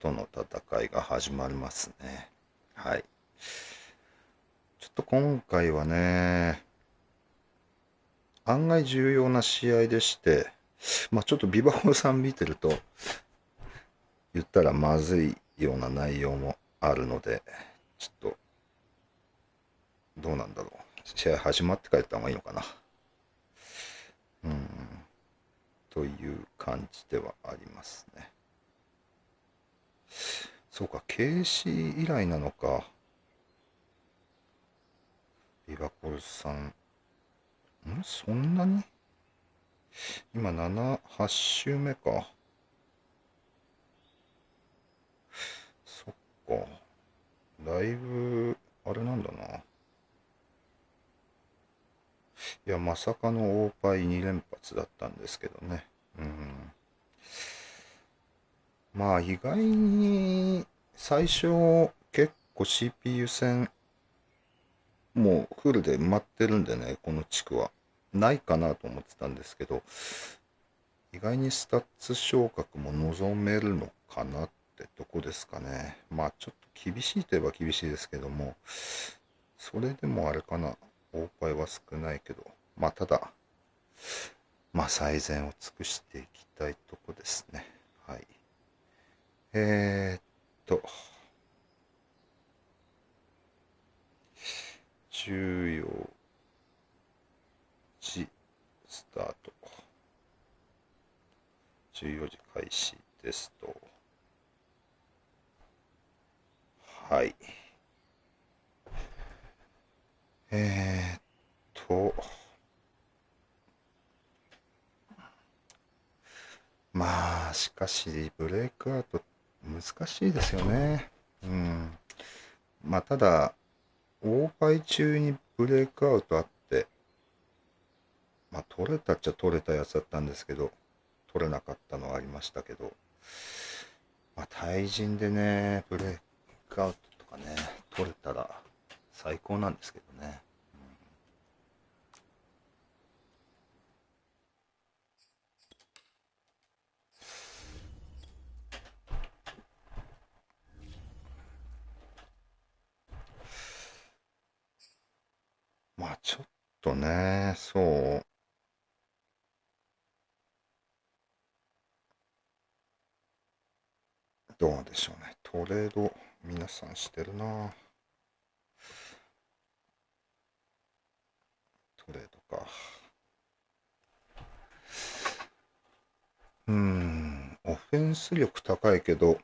との戦いが始まりますね。はい。ちょっと今回はね、案外重要な試合でして、ちょっとビバホさん見てると、言ったらまずいような内容もあるので、ちょっと、どうなんだろう。試合始まってから言った方がいいのかな。という感じではありますね。そうか、KC 以来なのか。ビバコルさん。そんなに今7、8周目か。そっか。だいぶ、あれなんだな。いや、まさかの大敗2連発だったんですけどね。意外に、最初、結構 CPU 戦、もうフルで埋まってるんでね、この地区は。ないかなと思ってたんですけど、意外にスタッツ昇格も望めるのかなってとこですかね。ちょっと厳しいといえば厳しいですけども、それでもあれかな、大敗は少ないけど、ただ、最善を尽くしていきたいとこですね。はい。えーっと、14時スタート。14時開始ですと。はい。えーっと、しかし、ブレイクアウト難しいですよね。ただ、大敗中にブレイクアウトあって、取れたっちゃ取れたやつだったんですけど、取れなかったのはありましたけど、対人でね、ブレイクアウトとかね、取れたら最高なんですけどね。ちょっとね、そう、どうでしょうね。トレード、皆さんしてるな。トレードか。オフェンス力高いけど、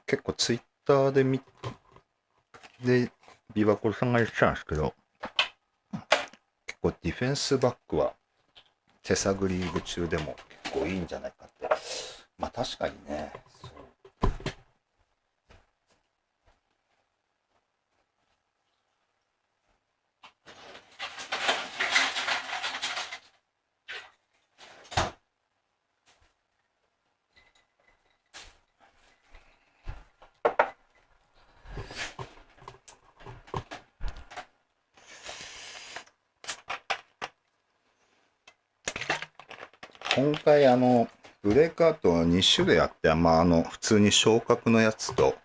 結構ツイッターでビバコルさんが言ってたんですけど、結構ディフェンスバックは手探りリーグ中でも結構いいんじゃないかって。確かにね、今回ブレイクアウトは2種類あって、普通に昇格のやつと、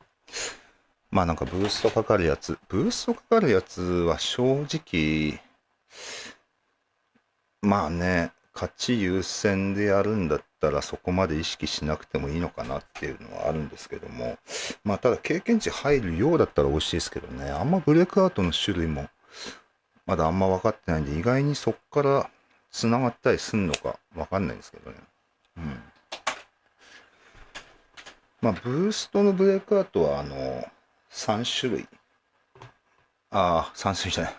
なんかブーストかかるやつ。ブーストかかるやつは正直、勝ち優先でやるんだったらそこまで意識しなくてもいいのかなっていうのはあるんですけども、ただ経験値入るようだったら美味しいですけどね、あんまブレイクアウトの種類もまだあんま分かってないんで、意外にそっから繋がったりすんのか分かんないんですけどね。ブーストのブレイクアウトは3種類。3種類じゃない。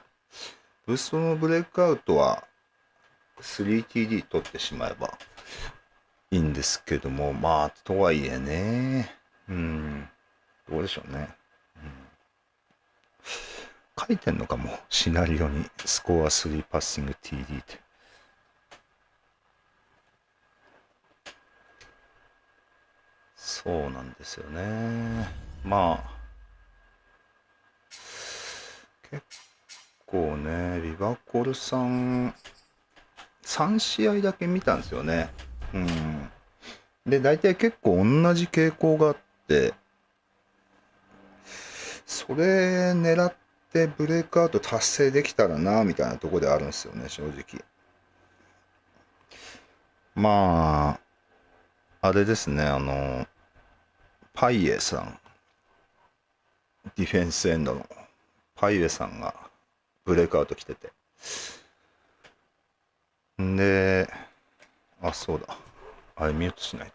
ブーストのブレイクアウトは 3TD 取ってしまえばいいんですけども、とはいえね、どうでしょうね。書いてんのかも、シナリオに、スコア3パッシング TD って。そうなんですよね。結構ね、リバコルさん、3試合だけ見たんですよね。で、大体結構同じ傾向があっ、それ狙ってブレイクアウト達成できたらなみたいなところであるんですよね、正直。まああれですね、パイエさん、ディフェンスエンドのパイエさんがブレイクアウト来てて、んで、あ、そうだ、あれミュートしないと。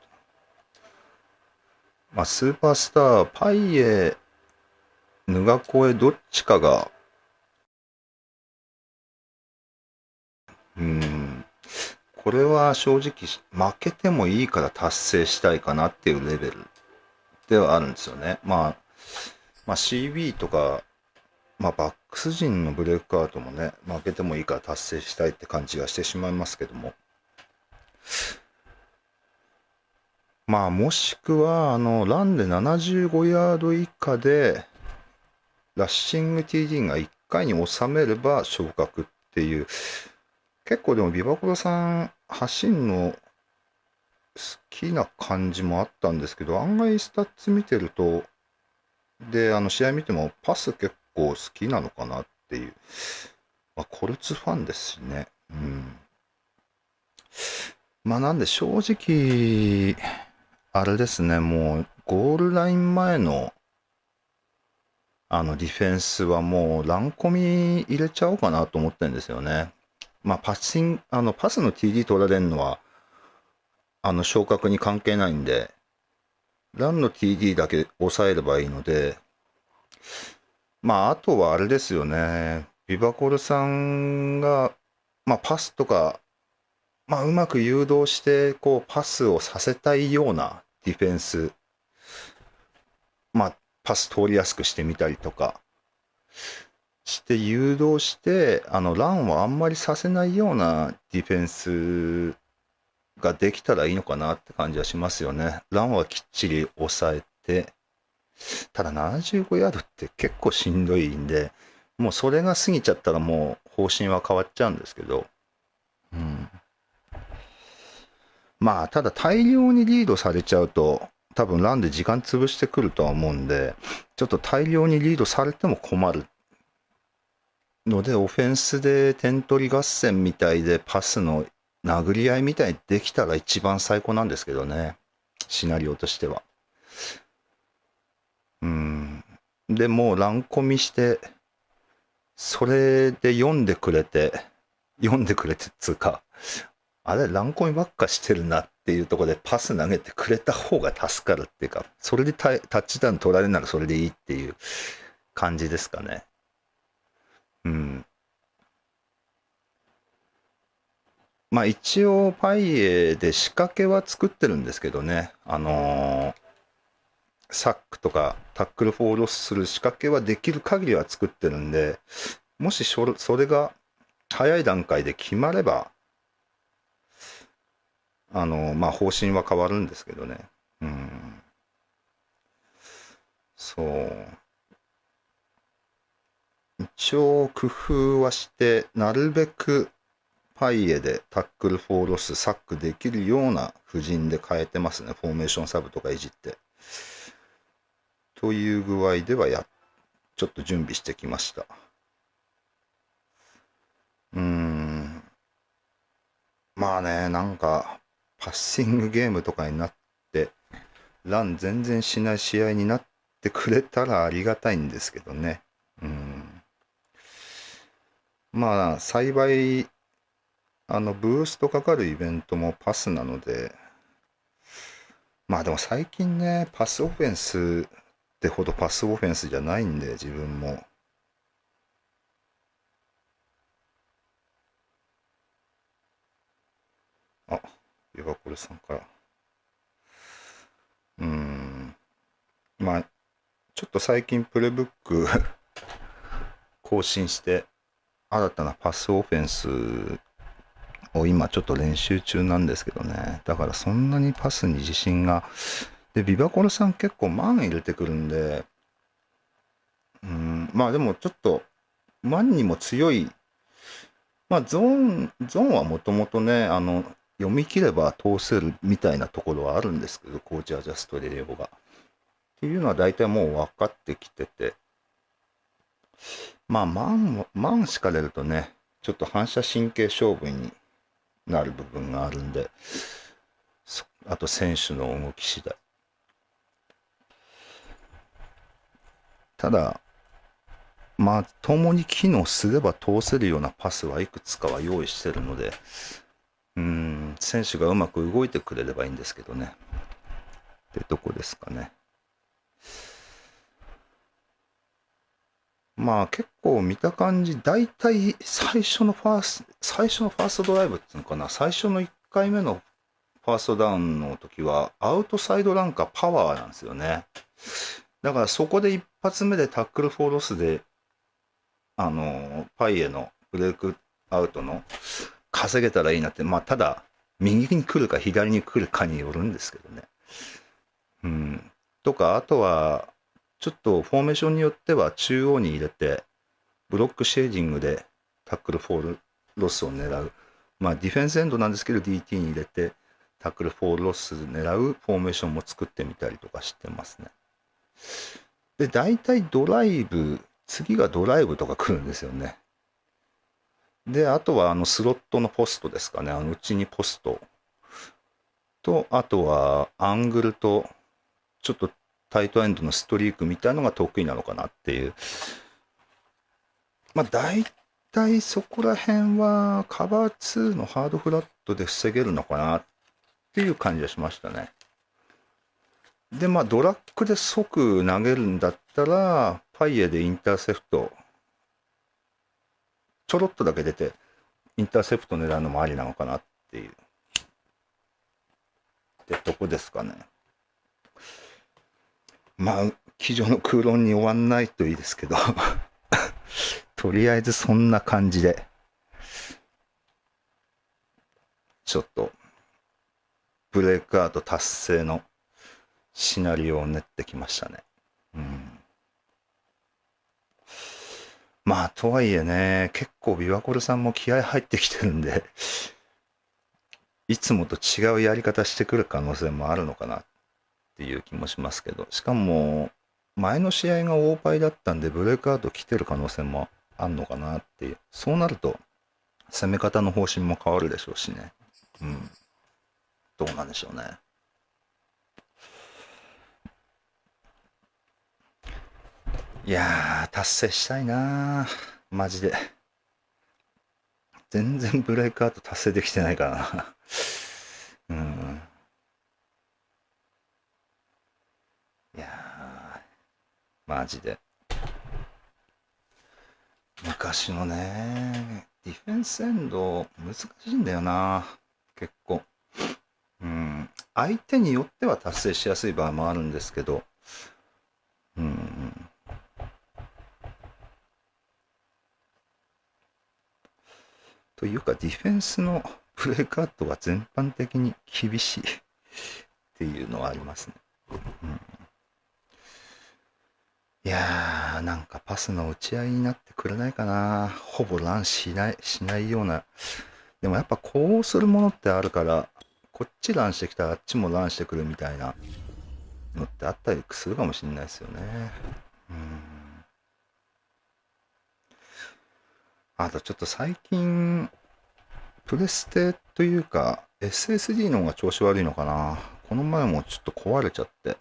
まあスーパースターパイエ、ヌガコエどっちかが、これは正直負けてもいいから達成したいかなっていうレベルではあるんですよね。まあ CB とか、まあバックス陣のブレイクアウトもね、負けてもいいから達成したいって感じがしてしまいますけども。まあもしくは、ランで75ヤード以下で、ラッシング TD が1回に収めれば昇格っていう、結構でもビバコロさん、走んの好きな感じもあったんですけど、案外スタッツ見てると、で、試合見てもパス結構好きなのかなっていう。まあ、コルツファンですしね。うん。まあ、なんで正直、あれですね、もう、ゴールライン前の、ディフェンスはもう、乱コミ入れちゃおうかなと思ってるんですよね。まあ、パスの TD 取られるのは、昇格に関係ないんで、ランの TD だけ抑えればいいので、まあ、あとはあれですよね。ビバコルさんが、まあ、パスとか、まあ、うまく誘導して、こう、パスをさせたいようなディフェンス、まあ、パス通りやすくしてみたりとか、して誘導して、ランをあんまりさせないようなディフェンスができたらいいのかなって感じはしますよね。ランはきっちり抑えて、ただ75ヤードって結構しんどいんで、もうそれが過ぎちゃったらもう方針は変わっちゃうんですけど、うん。まあ、ただ大量にリードされちゃうと、多分ランで時間潰してくるとは思うんで、ちょっと大量にリードされても困るので、オフェンスで点取り合戦みたいでパスの殴り合いみたいにできたら一番最高なんですけどね。シナリオとしては。うん。で、もう乱コミして、それで読んでくれてっつうか、あれ、乱コミばっかしてるなっていうところでパス投げてくれた方が助かるっていうか、それでタッチダウン取られるならそれでいいっていう感じですかね。うん。まあ一応パイエで仕掛けは作ってるんですけどね。サックとかタックルフォールする仕掛けはできる限りは作ってるんで、もしそれが早い段階で決まれば、まあ方針は変わるんですけどね。うん。そう。一応工夫はして、なるべくパイエでタックルフォーロス、サックできるような布陣で変えてますね。フォーメーションサブとかいじって。という具合ではちょっと準備してきました。まあね、なんか、パッシングゲームとかになって、ラン全然しない試合になってくれたらありがたいんですけどね。まあ、幸い、ブーストかかるイベントもパスなので、まあでも最近ね、パスオフェンスってほどパスオフェンスじゃないんで、自分も。あ、ユバコルさんから。うーん。まあ、ちょっと最近プレブック更新して、新たなパスオフェンスを今ちょっと練習中なんですけどね。だからそんなにパスに自信が。で、ビバコルさん結構マン入れてくるんで、まあでもちょっと、マンにも強い、まあゾーンはもともとね、読み切れば通せるみたいなところはあるんですけど、コーチアジャストで英語が。っていうのは大体もう分かってきてて、まあ満敷かれるとね、ちょっと反射神経勝負になる部分があるんで、あと選手の動き次第。ただまあ共に機能すれば通せるようなパスはいくつかは用意してるので、選手がうまく動いてくれればいいんですけどね。ってとこですかね。まあ結構見た感じ、大体最初のファーストドライブっていうのかな、最初の1回目のファーストダウンの時はアウトサイドランカーパワーなんですよね。だからそこで一発目でタックルフォーロスでパイエのブレイクアウトの稼げたらいいなって、まあただ右に来るか左に来るかによるんですけどね。とか、あとはちょっとフォーメーションによっては中央に入れてブロックシェーディングでタックルフォールロスを狙う、まあディフェンスエンドなんですけど DT に入れてタックルフォールロス狙うフォーメーションも作ってみたりとかしてますね。で大体次がドライブとか来るんですよね。であとはスロットのポストですかね、内にポストと、あとはアングルとちょっとタイトエンドのストリークみたいのが得意なのかなっていう。まあ大体そこら辺はカバー2のハードフラットで防げるのかなっていう感じがしましたね。でまあドラッグで即投げるんだったらパイエでインターセプトちょろっとだけ出てインターセプト狙うのもありなのかなっていうってとこですかね。まあ机上の空論に終わんないといいですけどとりあえずそんな感じでちょっとブレイクアウト達成のシナリオを練ってきましたね。まあとはいえね、結構ビワコルさんも気合入ってきてるんでいつもと違うやり方してくる可能性もあるのかなっていう気もしますけど、しかも前の試合が大敗だったんでブレイクアウト来てる可能性もあんのかなっていう。そうなると攻め方の方針も変わるでしょうしね。どうなんでしょうね。いやー達成したいなマジで。全然ブレイクアウト達成できてないからな。いやーマジで昔のねディフェンスエンド難しいんだよな結構。相手によっては達成しやすい場合もあるんですけど、というかディフェンスのブレイクアウトは全般的に厳しいっていうのはありますね。いやーなんかパスの打ち合いになってくれないかな。ほぼランしないような。でもやっぱこうするものってあるからこっちランしてきたらあっちもランしてくるみたいなのってあったりするかもしれないですよね。あとちょっと最近プレステというか SSD の方が調子悪いのかな。この前もちょっと壊れちゃって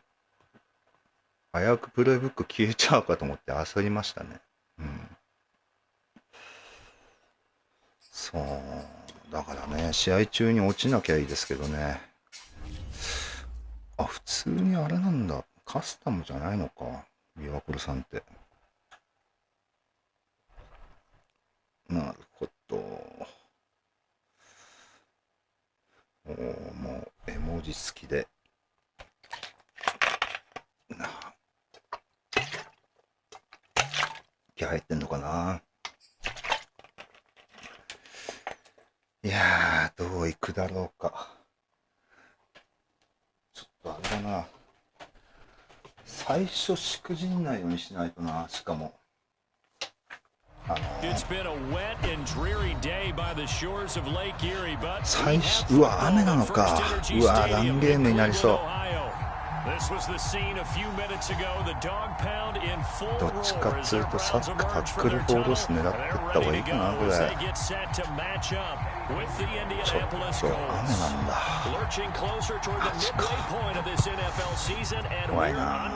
危うくプレイブック消えちゃうかと思って焦りましたね。そうだからね、試合中に落ちなきゃいいですけどね。あ、普通にあれなんだ、カスタムじゃないのかビワコルさんって。なるほど。もう絵文字付きで気入ってんのかな。いやーどういくだろうか。ちょっとあれだな、最初しくじんないようにしないとな。しかも最初うわ雨なのか。うわランゲームになりそう。どっちかっつうとサックタックルフォードス狙ってった方がいいかな。これちょっと雨なんだ。マジか怖いな。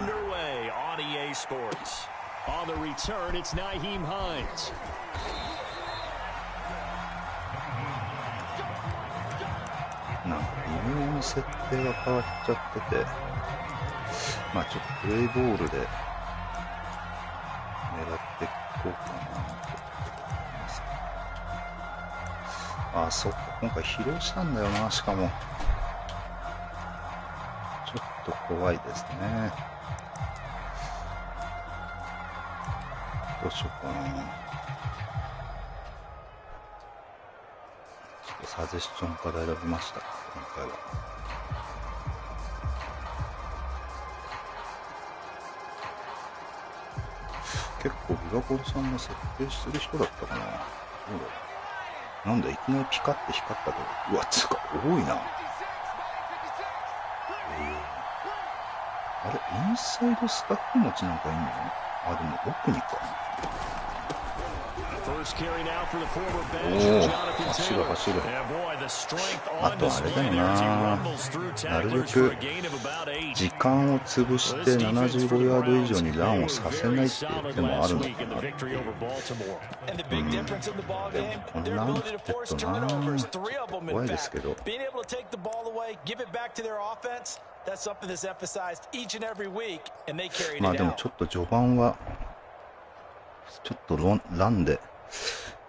なんか微妙に設定が変わっちゃってて、まあちょっとプレイボールで狙っていこうかなと思います。あ、そっか、今回疲労したんだよな。しかもちょっと怖いですね。どうしようかな。ちょっとサジェスチョンから選びました、今回は。結構ビバコルさんが設定してる人だったかな。どうだろう。なんだ、いきなりピカって光ったけど、うわ、つか多いな。あれ、インサイドスタッフ持ちなんかいんの？あ、でも奥にか。おお、走る走る。あとあれだよな、なるべく時間を潰して75ヤード以上にランをさせないっていう手もあるのかなっていう。でもこんなの切ってっとな、怖いですけど。まあでもちょっと序盤はちょっとランで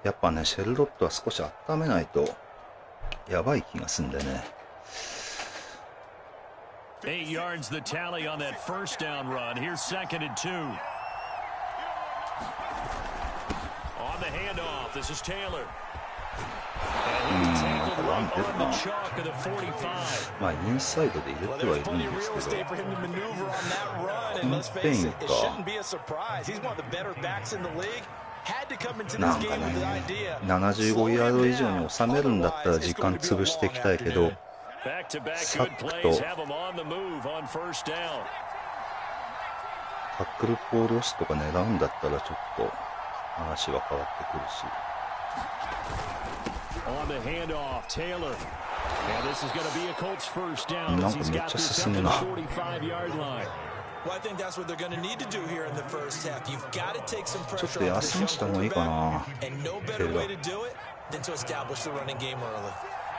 やっぱね、シェルロットは少し温めないとやばい気がすんでね。8 yards the tally on that first down run. Here's second and 2. On the handoff, this is Taylor. なんかラン出るな。まあインサイドで入れてはいるんですけど、コンペインか。なんかね、75ヤード以上に収めるんだったら時間潰していきたいけど、サックとタックルポールオスとか狙うんだったらちょっと話は変わってくるし。なんかめっちゃ進むな。ちょっと休ました方がいいかな。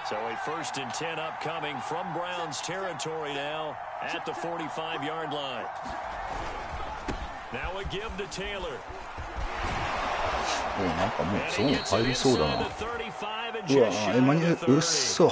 So a first and 10 upcoming from Browns territory now at the 45-yard line. Now a give to Taylor. なんかもうゾーン入りそうだな。うわー、エマニュエル、うっそ。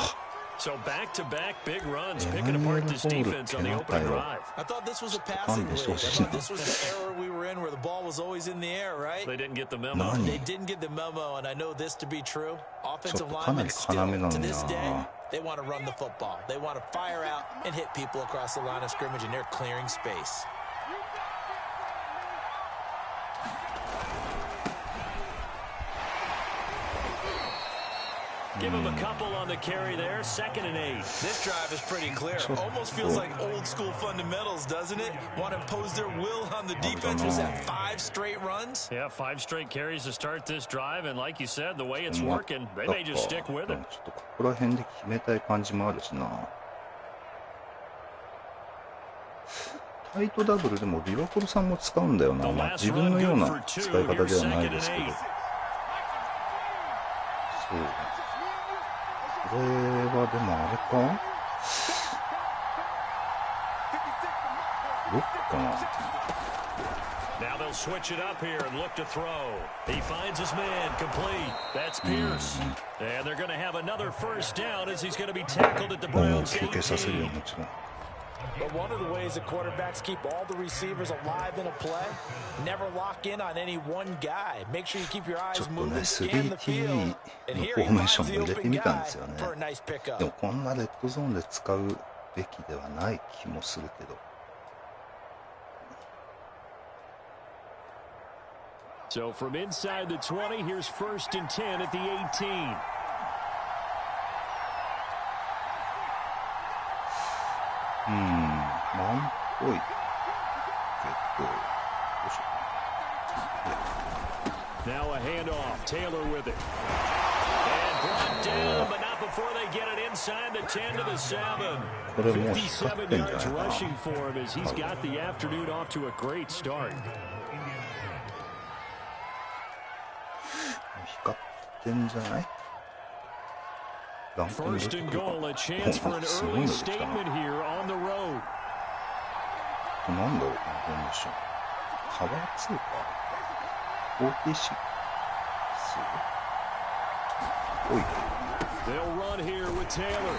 So back-to-back big runs picking apart this defense on the opening drive. I thought this was a passing league. I thought this was the era we were in where the ball was always in the air, right? They didn't get the memo. They didn't get the memo, and I know this to be true. Offensive linemen still, to this day, they want to run the football. They want to fire out and hit people across the line of scrimmage, and they're clearing space. Give him a couple on the carry there. Second and 8. This drive is pretty clear. Almost feels like old school fundamentals, doesn't it? Want to impose their will on the defense. Was that 5 straight runs? Yeah, 5 straight carries to start this drive. And like you said, the way it's working, they may just stick with it. ちょっとここら辺で決めたい感じもあるしな。タイトダブルでもビバコルさんも使うんだよな。まあ自分のような使い方ではないですけど。そう。これはでもあれか？ロックかな。Now they'll switch it up here and look to throw. He finds his man complete. That's Pierce. And they're going to have another first down as he's going to be tackled at the Browns 休憩させるよ、もちろん。But one of the ways that quarterbacks keep all the receivers alive in a play, never lock in on any one guy. Make sure you keep your eyes moving, scan the field, and here he finds the open guy for a nice pickup. でもこんなレッドゾーンで使うべきではない気もするけど。So from inside the 20, here's first and 10 at the 18. 満おい。よいしょ。Now a handoff. Taylor with it. And brought down, but not before they get it inside the 10 to the 7. これもう引っかかってんじゃない yards かな。 rushing for him as he's got the afternoon off to a great start. 引っかってんじゃない？ランキング First and goal, a chance for an early statement here on the road. なんだろう、このフォーメーション。カバー2か。46。おい。They'll run here with Taylor. And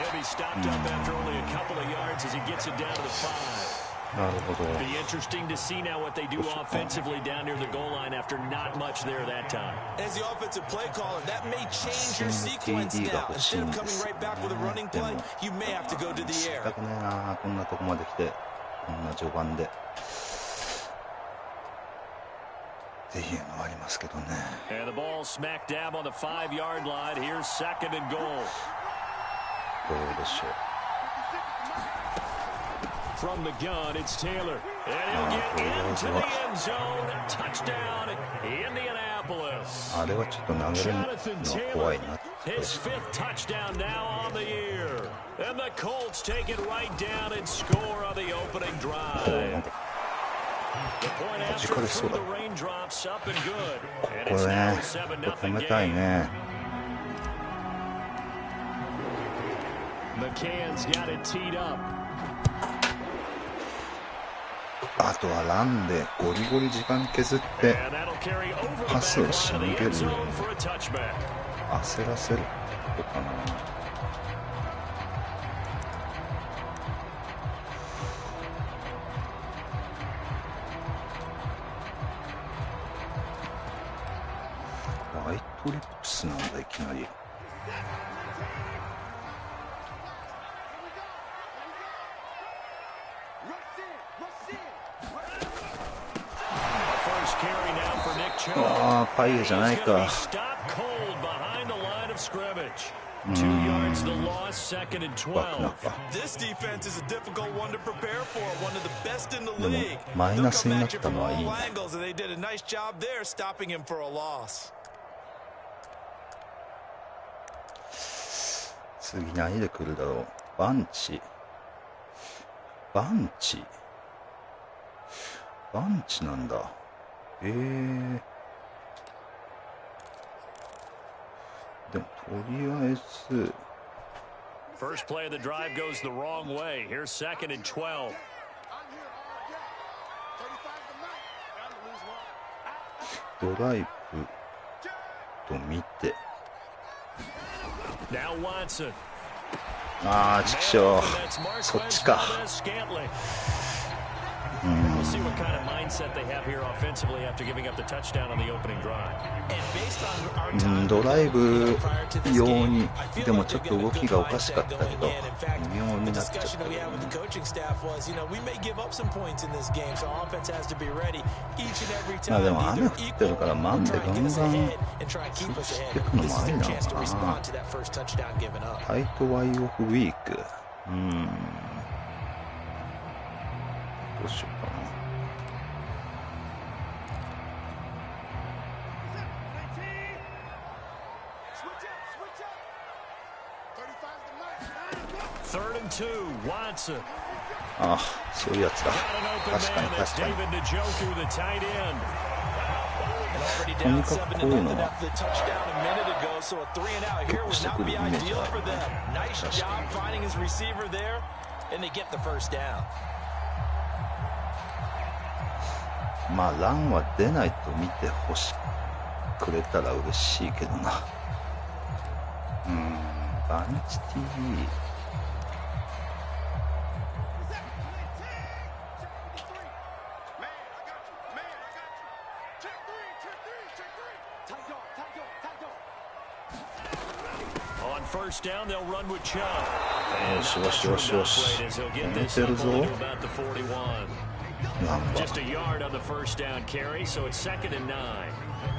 he'll be stopped up after only a couple of yards as he gets it down to the 5. なるほど。 Be interesting to see now what they do offensively down near the goal line after not much there that time. As the offensive play caller, that may change your sequence now. Instead of coming right back with a running play, you may have to go to the air. したくねえな、こんなとこまで来て、こんな序盤で。っていうのはありますけどね。And the ball smack dab on the 5-yard line. Here's second and goal. どうでしょう。From the gun, it's Taylor. And he'll get into the end zone. Touchdown, Indianapolis. あれはちょっと投げるのは怖いなって。 His 5th touchdown now on the year. And the Colts take it right down and score on the opening drive. The point after through the raindrops up and good. And it's now 7-0 game. McCann's got it teed up. あとはランでゴリゴリ時間削ってパスをしのげるように焦らせることかな。ワイトリップスなんだいきなり。ああ、パイエじゃないか。でもマイナスになったのはいいね。次何で来るだろう。バンチなんだ。でもとりあえず First play of the drive goes the wrong way. Here's second and 12. ドライブと見て。Now Watson. ああ、ちくしょう。そっちか。We'll see what kind of mindset they have here offensively after giving up the touchdown on the opening drive. ドライブ用にでもちょっと動きがおかしかったけど微妙になっちゃったけどね。まあでも雨降ってるからマンでガンガン潰していくのもありなのかな。ハイトワイオフウィーク。どうしようかな。ああ、そういうやつだ。確かに。とにかくこういうのは結構してくるイメージがあるね。確かに。まあランは出ないと見てほしくれたら嬉しいけどな。バンチ TV。よしよしよしよし。止めてるぞ。なんか Just a yard on the first down carry, so it's 2nd and 9.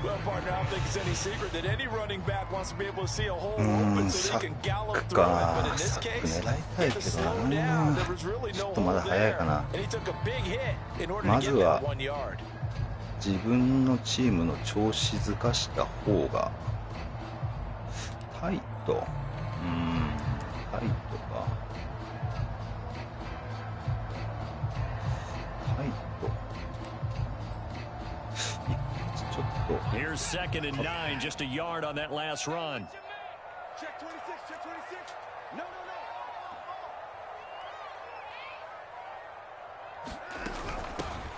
Well, partner, I don't think it's any secret that any running back wants to be able to see a hole open so they can gallop through it. But in this case, if it slowed down, there was really no hole there, and he took a big hit in order to get that 1 yard. 自分のチームの調子づかした方がタイト、タイトか、タイト、ちょっと Here's 2nd and 9, just a yard on that last run. Check 26, check 26. No, no, no.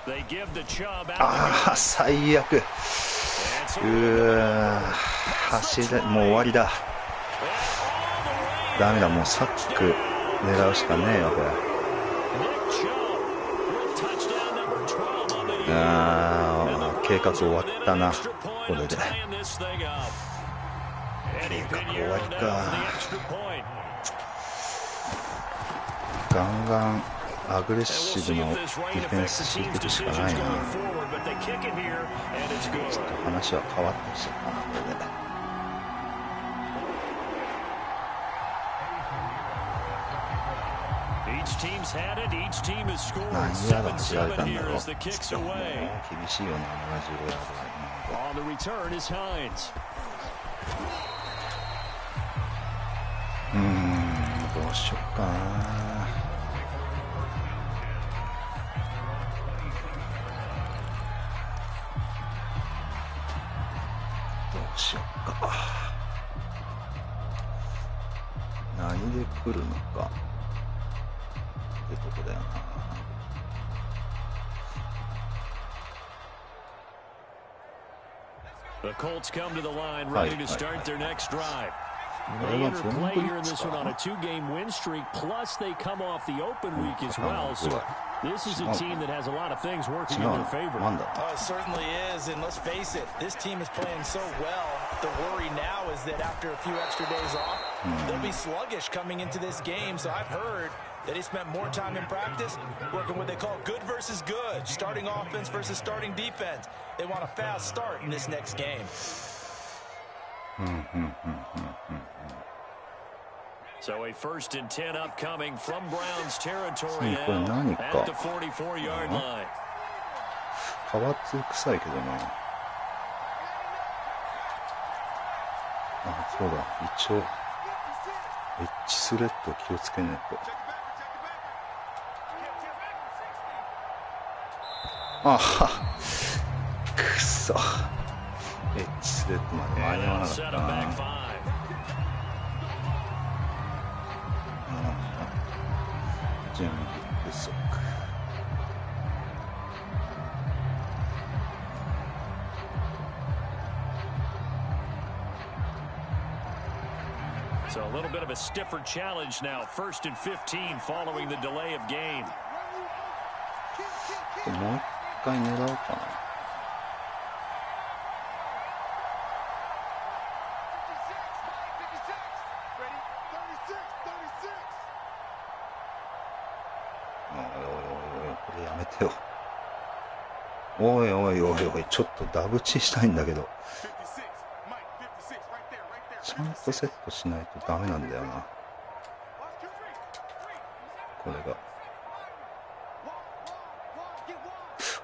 They give the Chubb out. ああ最悪、走れ、もう終わりだ、ダメだ、もうサック狙うしかねえよこれ。計画終わったな、これで計画終わりか。ガンガンアグレッシブなディフェンス敷いてるしかないな。ちょっと話は変わってきちゃったな、これで。何ヤード走られたんだろう。もう厳しいよね、75ヤードは今の。どうしよっかな。どうしよっか。何で来るのかってとこだよな。The Colts come to the line, ready to start their next drive. They interplay here in this one on a 2-game win streak, plus they come off the open week as well. So this is a team that has a lot of things working in their favor. It certainly is, and let's face it, this team is playing so well. The worry now is that after a few extra days off, they'll be sluggish coming into this game. So I've heard that he spent more time in practice working what they call good versus good, starting offense versus starting defense. They want a fast start in this next game. So a 1st and 10 upcoming from Browns territory now at the 44-yard line. 派閥臭いけどな。あ、そうだ、一応エッジスレッド気をつけないと。あはくそ、エッジスレッドまで間に合わなかったな。準備不足。So a little bit of a stiffer challenge now. 1st and 15 following the delay of game. もう一回狙おうかな。これやめてよ。おいおいおいおい、ちょっとダブチしたいんだけど。ちゃんとセットしないとダメなんだよな。これが。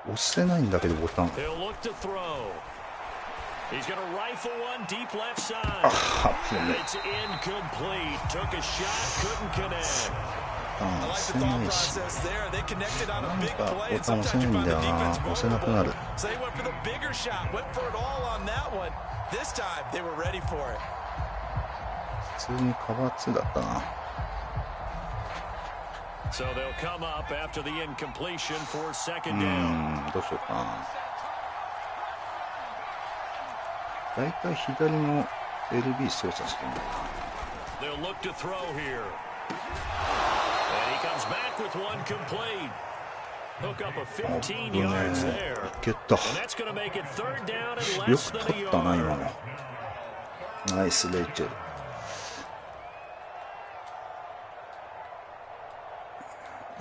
押せないんだけどボタン。あ、危ね。押せないし。なんかボタン押せないんだよな。押せなくなる。普通にカバー2だったな。So they'll come up after the incompletion for 2nd down. どうしようかな。だいたい左の LB 操作してるんだよな。They'll look to throw here. And he comes back with one complete. Hook up a 15 yards there. And that's going to make it 3rd down and less than a yard. ナイスレイチェル。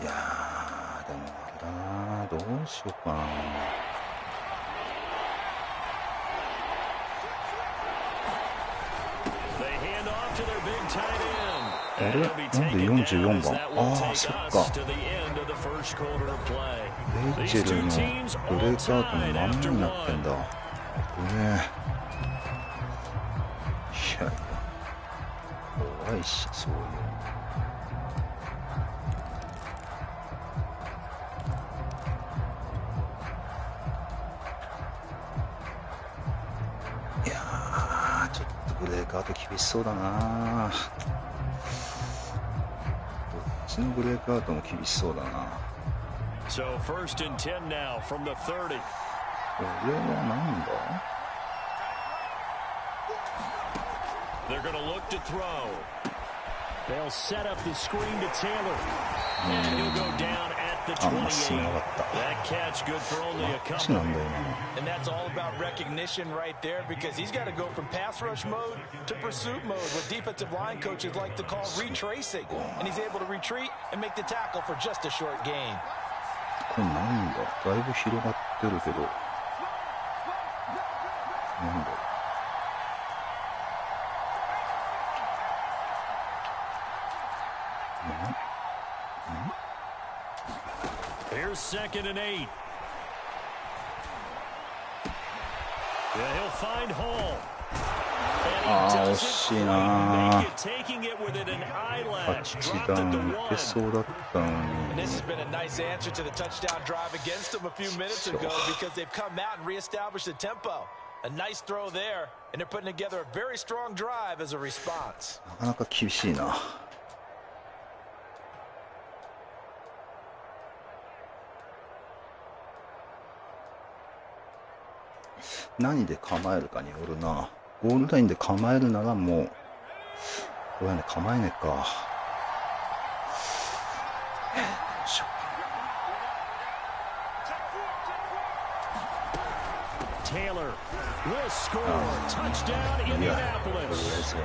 いやー、でもあれだな、どううしようかな。あれなんで44番。ああ、そっか。レイチェルのブレイクアウトのまんまになってんだ。これね。いやいや、怖いし、そういう。いやー、ちょっとブレイクアウト厳しそうだな。どっちのブレイクアウトも厳しそうだな。So first and 10 now from the 30. これはなんだ？ They're going to look to throw. They'll set up the screen to Taylor. And he'll go down at the 28. That catch good for only a couple. And that's all about recognition right there, because he's got to go from pass rush mode to pursuit mode, what defensive line coaches like to call retracing. And he's able to retreat and make the tackle for just a short gain. これなんだ？だいぶ広がってるけど。なんだ？ Here's 2nd and 8. Yeah, he'll find Hall. And he doesn't make it, taking it within an eyelash. Dropped it to 1. And this has been a nice answer to the touchdown drive against them a few minutes ago, because they've come out and reestablished the tempo. A nice throw there, and they're putting together a very strong drive as a response. なかなか厳しいな。何で構えるかによるな。ゴールラインで構えるならもうこれはね、構えねえか。Taylor will score. Touchdown Indianapolis.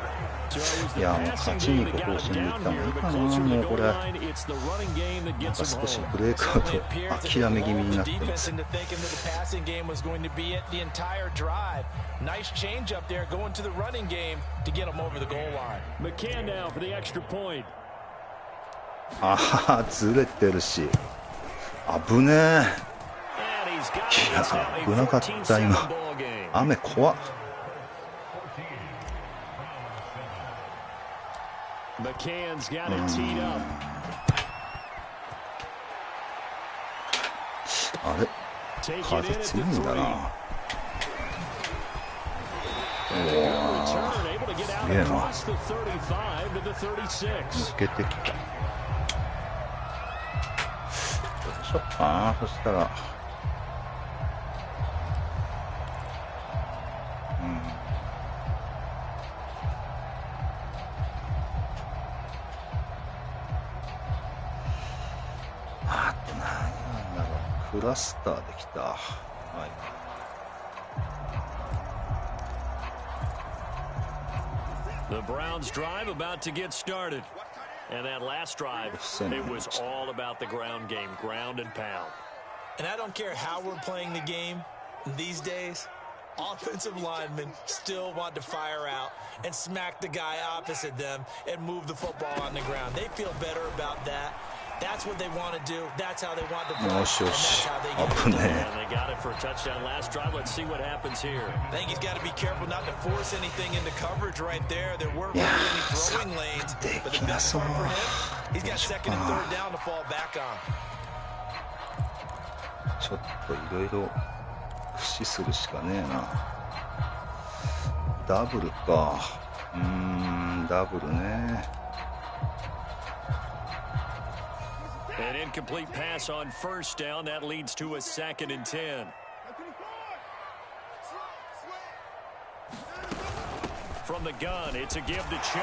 いや、もう勝ちに行く方針でいった方がいいかな。もうこれなんか少しブレイクアウト諦め気味になってます。Nice change up there going to the running game to get him over the goal line. McCann now for the extra point. ああ、ずれてるし危ねえ。いや、危なかった今。雨怖っ。McCann's got it teed up. あれ風強いんだな。おお、すげえな。抜けてきた。どうしよっかな。そしたらあと何なんだろう。クラスターできた。はい。The Browns drive about to get started. And that last drive, it was all about the ground game, ground and pound. And I don't care how we're playing the game these days, offensive linemen still want to fire out and smack the guy opposite them and move the football on the ground. They feel better about that. That's what they want to do. That's how they want to play. And that's how they get it done. And they got it for a touchdown last drive. Let's see what happens here. I think he's got to be careful not to force anything into coverage right there. There weren't really any throwing lanes. But the best part for him, he's got 2nd and 3rd down to fall back on. ちょっといろいろ駆使するしかねえな。ダブルか。ダブルね。An incomplete pass on 1st down. That leads to a 2nd and 10. From the gun, it's a give to Chubb.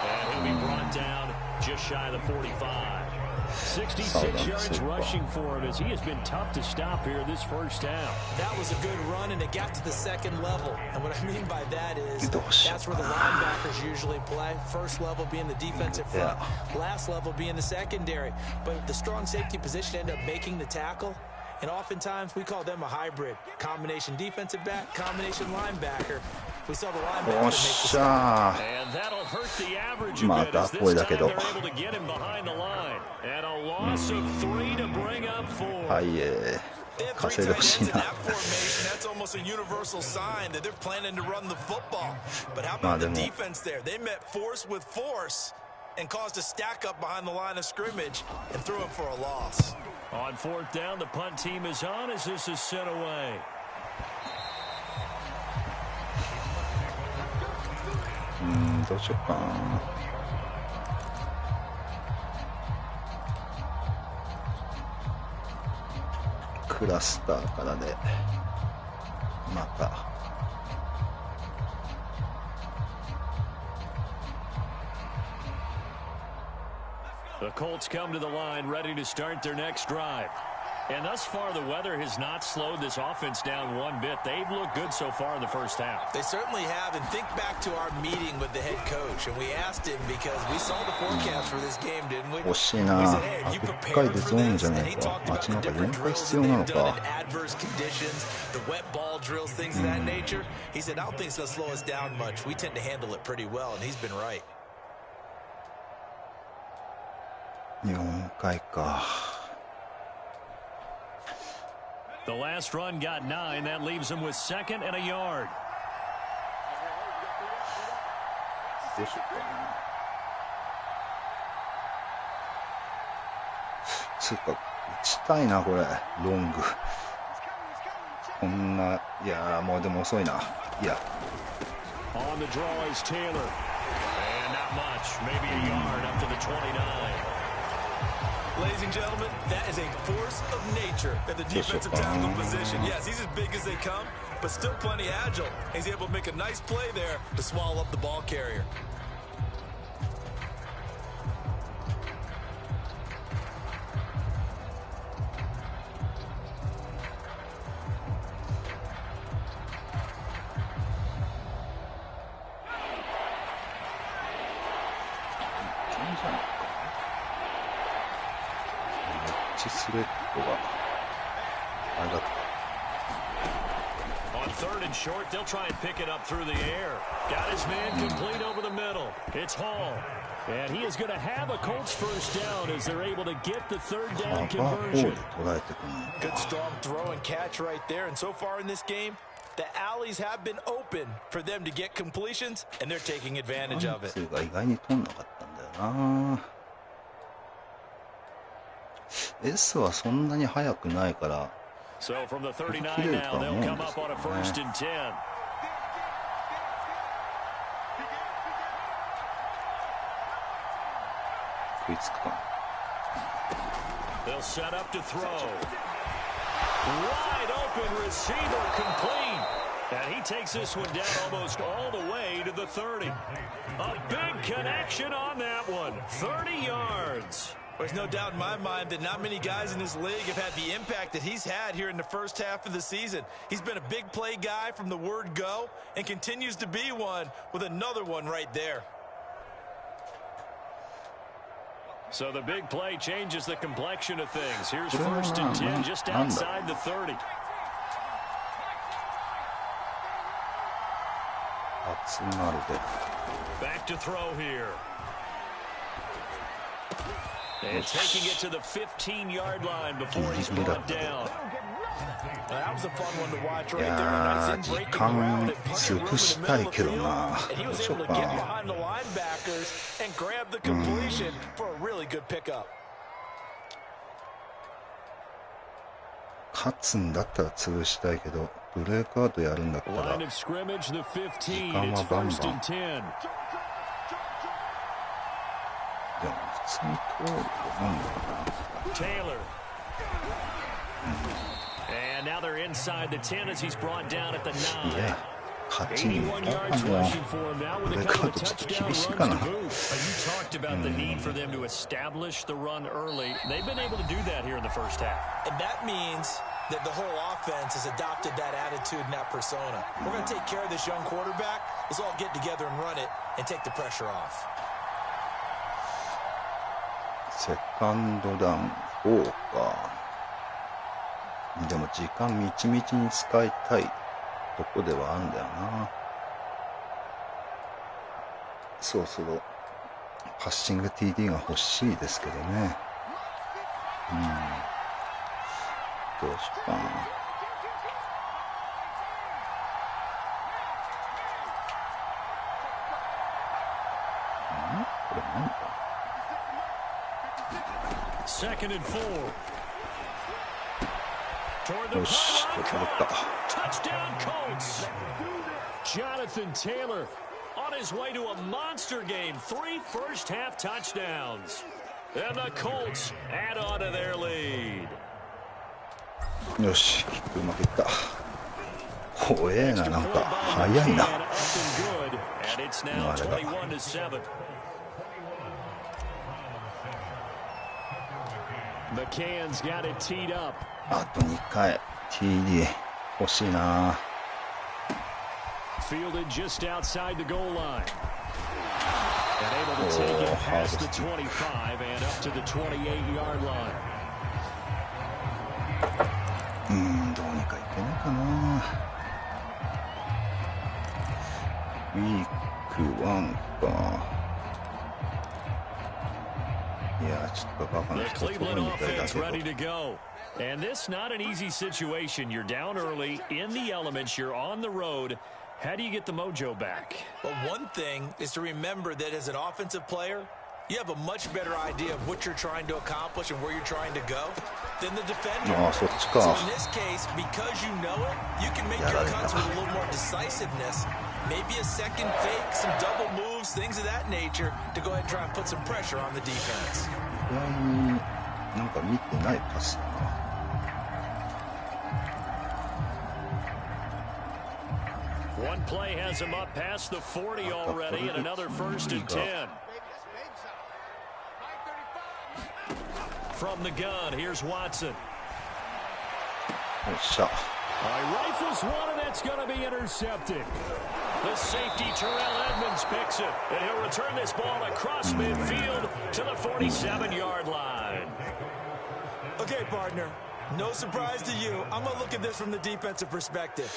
And he'll be brought down just shy of the 45. 66 yards rushing for him as he has been tough to stop here this 1st down. That was a good run, and it got to the 2nd level. And what I mean by that is that's where the linebackers usually play. 1st level being the defensive front, last level being the secondary. But the strong safety position ended up making the tackle. and oftentimes we call them a hybrid. Combination defensive back, combination linebacker. We saw the linebacker make the stop. And that'll hurt the average a bit as this time they're able to get him behind the line. And a loss of 3 to bring up 4. はい、稼いでほしいな。That's almost a universal sign that they're planning to run the football. But how about the defense there? They met force with force and caused a stack up behind the line of scrimmage and threw him for a loss. On 4th down, the punt team is on as this is sent away. どうしようかな。クラスターからでまた。The Colts come to the line ready to start their next drive. And thus far, the weather has not slowed this offense down one bit. They've looked good so far in the first half. They certainly have. And think back to our meeting with the head coach. And we asked him because we saw the forecast for this game, didn't we? 惜しいな。あ、1回でゾーンじゃないか。街中4回必要なのか。Adverse conditions, the wet ball drills, things of that nature. He said, I don't think it's going to slow us down much. We tend to handle it pretty well, and he's been right. 4回か。The last run got 9. That leaves him with 2nd and a yard. どうしようかな。つうか、打ちたいな、これ。ロング。こんな、いやー、もうでも遅いな。いや。On the draw is Taylor. And not much. Maybe a yard up to the 29. Ladies and gentlemen, that is a force of nature at the defensive tackle position. Yes, he's as big as they come, but still plenty agile. He's able to make a nice play there to swallow up the ball carrier. On 3rd and short, they'll try and pick it up through the air. Got his man complete over the middle. It's Hall. And he is going to have a Colts first down as they're able to get the 3rd down conversion. Good strong throw and catch right there. And so far in this game, the alleys have been open for them to get completions, and they're taking advantage of it. S はそんなに速くないから。 So from the 39 now, they'll come up on a 1st and 10. They'll set up to throw. Wide open receiver complete. And he takes this one down almost all the way to the 30. A big connection on that one. 30 yards. There's no doubt in my mind that not many guys in this league have had the impact that he's had here in the first half of the season. He's been a big play guy from the word go and continues to be one with another one right there. So the big play changes the complexion of things. Here's 1st and 10 just outside the 30. Back to throw here. And taking it to the 15-yard line before he's brought down. That was a fun one to watch right there. Nice in breaking around it, punching room in the middle of the field. And he was able to get behind the linebackers and grab the completion for a really good pickup. 勝つんだったら潰したいけど、ブレイクアウトやるんだったら、 Line of scrimmage, the 15. 時間 It's はバンバン。 1st and 10. でも普通に通ると思うんだよな。 Taylor. And now they're inside the 10 as he's brought down at the 9. いや、8人も 81 やっぱ yards もう rushing for him now ブ with レ a イクア couple ウ of トちょっと touchdown 厳しい runs か to な。 boot. You talked about the need for them to establish the run early. They've been able to do that here in the first half. And that means that the whole offense has adopted that attitude and that persona. We're going to take care of this young quarterback. Let's all get together and run it and take the pressure off. セカンドダウン4か。時間みちみちに使いたいとこではあるんだよな。そろそろパッシング TD が欲しいですけどね。どうしようかな。これ何か。Second and 4. よし、これ取った。 Touchdown Colts. Jonathan Taylor on his way to a monster game. 3 first-half touchdowns. And the Colts add on to their lead. よし、キックうまくいった。怖えな、なんか速いな。And it's now 21 to 7. McCann's got it teed up. あと2回 TD 欲しいな。 Fielded just outside the goal line. And able to take it past the 25 and up to the 28-yard line. どうにかいけないかな。ウィーク1か。いや、ちょっとバカな人取りに行ったりだけど。 And this not an easy situation. You're down early in the elements. You're on the road. How do you get the mojo back? Well, one thing is to remember that as an offensive player, you have a much better idea of what you're trying to accomplish and where you're trying to go than the defender. So in this case, because you know it, you can make your cuts with a little more decisiveness. Maybe a second fake, some double moves, things of that nature to go ahead and try and put some pressure on the defense. なんか見てないパスだな。One play has him up past the 40 already, and another 1st and 10. From the gun, here's Watson. Rifles one, and that's going to be intercepted. The safety, Terrell Edmonds, picks it, and he'll return this ball across midfield to the 47-yard line. Okay, partner. No surprise to you. I'm going to look at this from the defensive perspective.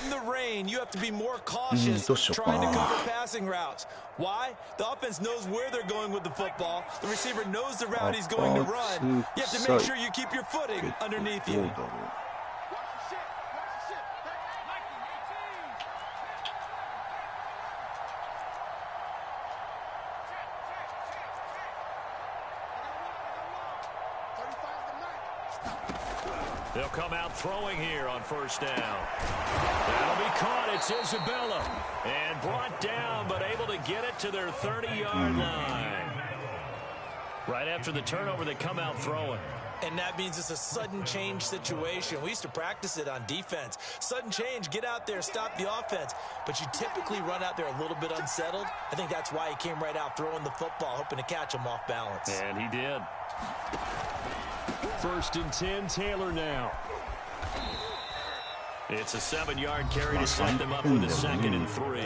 In the rain, you have to be more cautious trying to cover passing routes. Why? The offense knows where they're going with the football. The receiver knows the route he's going to run. You have to make sure you keep your footing underneath you. They'll come out throwing here on 1st down. That'll be caught. It's Isabella. And brought down, but able to get it to their 30-yard line. Right after the turnover, they come out throwing. And that means it's a sudden change situation. We used to practice it on defense. Sudden change, get out there, stop the offense. But you typically run out there a little bit unsettled. I think that's why he came right out throwing the football, hoping to catch him off balance. And he did. 1st and 10, Taylor now. It's a 7-yard carry to set them up with a 2nd and 3.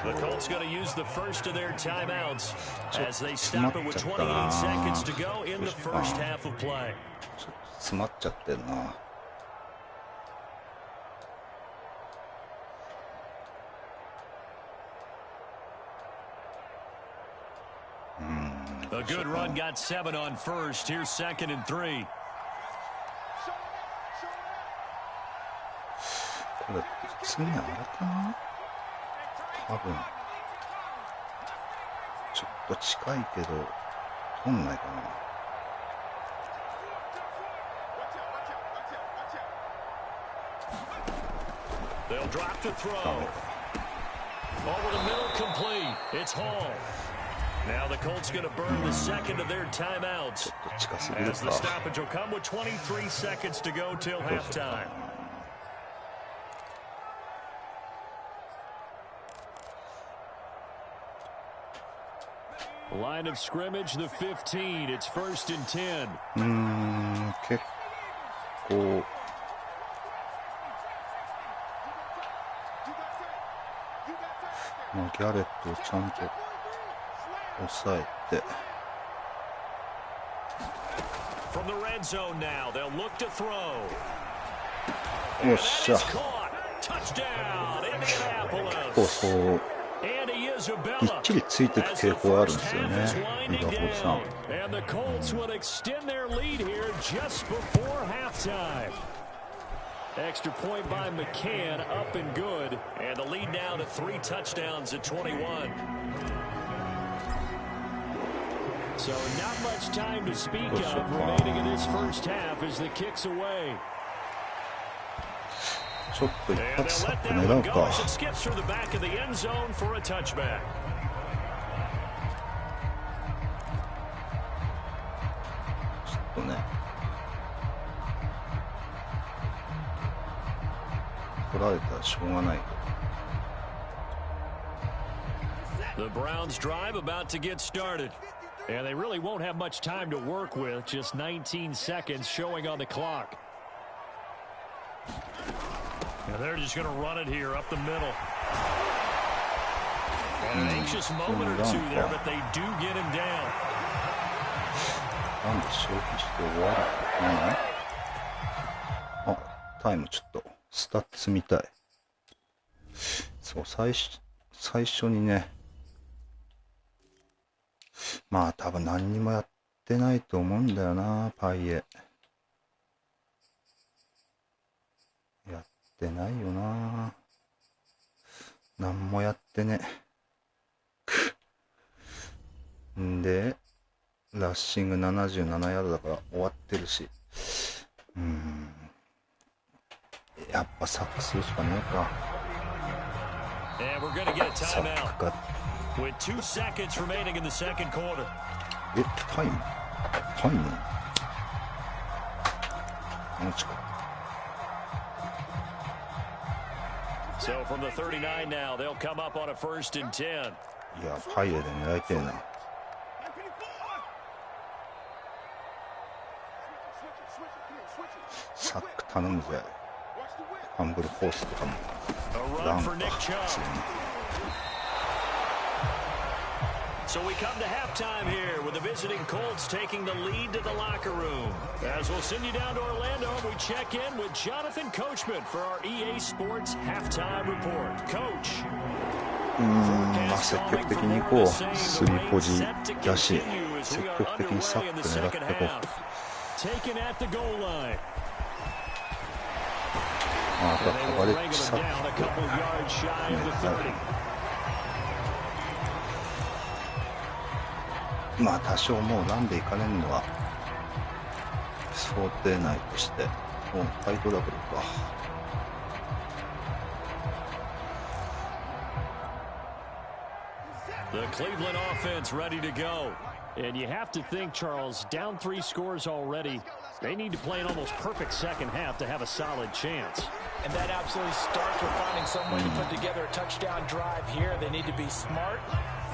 The Colts going to use the first of their timeouts as they stop it with 28 seconds to go in the first half of play. 詰まっちゃってるな。A good run got 7 on 1st. Here's 2nd and 3. これ次あれかな。多分ちょっと近いけど取んないかな。They'll drop to throw. Over the middle, complete. It's Hall. Now the Colts going to burn the 2nd of their timeouts as the stoppage will come with 23 seconds to go till halftime. Line of scrimmage, the 15. It's 1st and 10. 結構ギャレットをちゃんと抑えて。From the red zone now, they'll look to throw. よっしゃ。結構そうぎっちりついていく傾向があるんですよね、リバプールさん。Extra point by McCann, up and good, and the lead now to 3 touchdowns at 21. So not much time to speak of remaining in this first half as the kick's away. ちょっと一発サック狙うか。Skips through the back of the end zone for a touchback. ちょっとね。取られたらしょうがない。 The Browns drive about to get started. And they really won't have much time to work with, just 19 seconds showing on the clock. And they're just going to run it here up the middle. And an anxious moment or two there, but they do get him down. なんで消費して終わるの？あ、タイムちょっとスタッツ見たい。そう、最初にね、まあ多分何にもやってないと思うんだよな、パイエ。やってないよな。何もやってね。んで、ラッシング77ヤードだから終わってるし。やっぱサックするしかねえか。サックか。With 2 seconds remaining in the second quarter. え、タイムマジか。 So from the 39 now, they'll come up on a 1st and 10. いや、パイエで狙いてえな。サック頼むぜ。ファンブルフォースとかもランか普通に。 So we come to halftime here with the visiting Colts taking the lead to the locker room. As we'll send you down to Orlando, we check in with Jonathan Coachman for our EA Sports halftime report. Coach. まあ積極的に行こう。スリーポジだし、積極的にサック狙っていこう。あとはカバレッジサック。まあ多少もうランでいかれるのは想定内として、もうファイトダブルか。The Cleveland offense ready to go. And you have to think, Charles, down 3 scores already. They need to play an almost perfect second half to have a solid chance. And that absolutely starts with finding some way to put together a touchdown drive here. They need to be smart,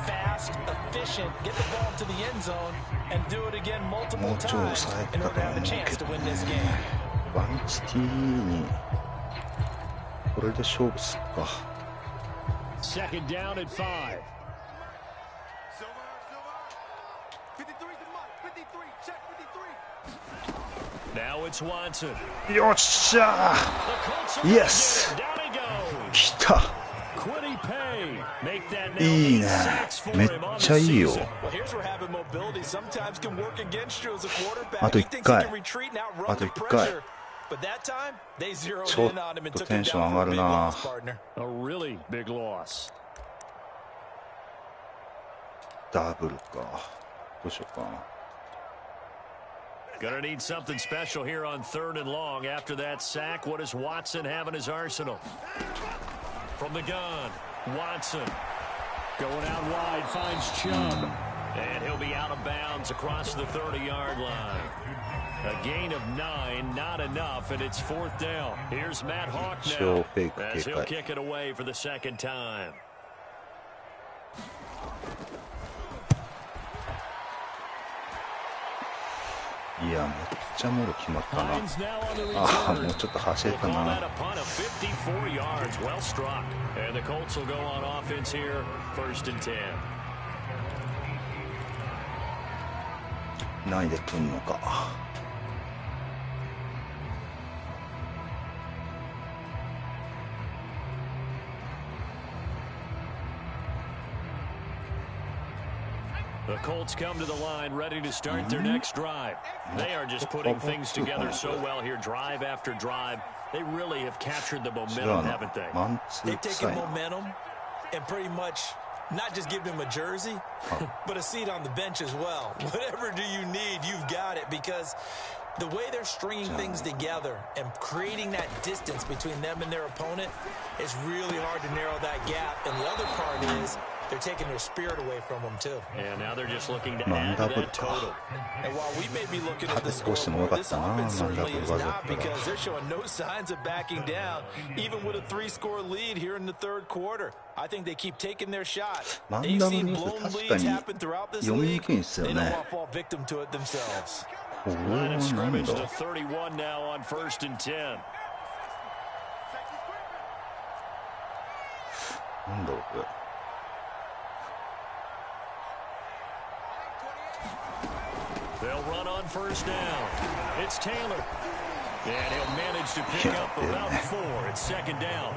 fast, efficient, get the ball to the end zone, and do it again multiple times in order to have a chance to win this game. ワンチティにこれで勝負すっか。 Second down and 5. Now it's Watson. よっしゃー、イエス、来た。いいね、めっちゃいいよ。あと1回、あと1回。ちょっとテンション上がるな。ダブルか。どうしようかな。Gonna need something special here on 3rd and long after that sack. What does Watson have in his arsenal? From the gun, Watson going out wide, finds Chubb, and he'll be out of bounds across the 30-yard line. A gain of 9, not enough, and it's 4th down. Here's Matt Hawk now as he'll kick it away for the 2nd time. いや、めっちゃもろ決まったな。ああ、もうちょっと走れたな。何で来んのか。The Colts come to the line, ready to start their next drive. They are just putting things together so well here, drive after drive. They really have captured the momentum, haven't they? They've taken momentum and pretty much not just give them a jersey, but a seat on the bench as well. Whatever do you need, you've got it, because the way they're stringing things together and creating that distance between them and their opponent, it's really hard to narrow that gap. And the other part is they're taking their spirit away from them, too. And now they're just looking to add to that total. And while we may be looking at the scoreboard, this offense certainly is not, because they're showing no signs of backing down, even with a 3-score lead here in the third quarter. I think they keep taking their shots. They've seen blown leads happen throughout this league. They don't want to fall victim to it themselves. Line of scrimmage to 31 now on 1st and 10. They'll run on 1st down. It's Taylor. And he'll manage to pick up about 4. It's 2nd down.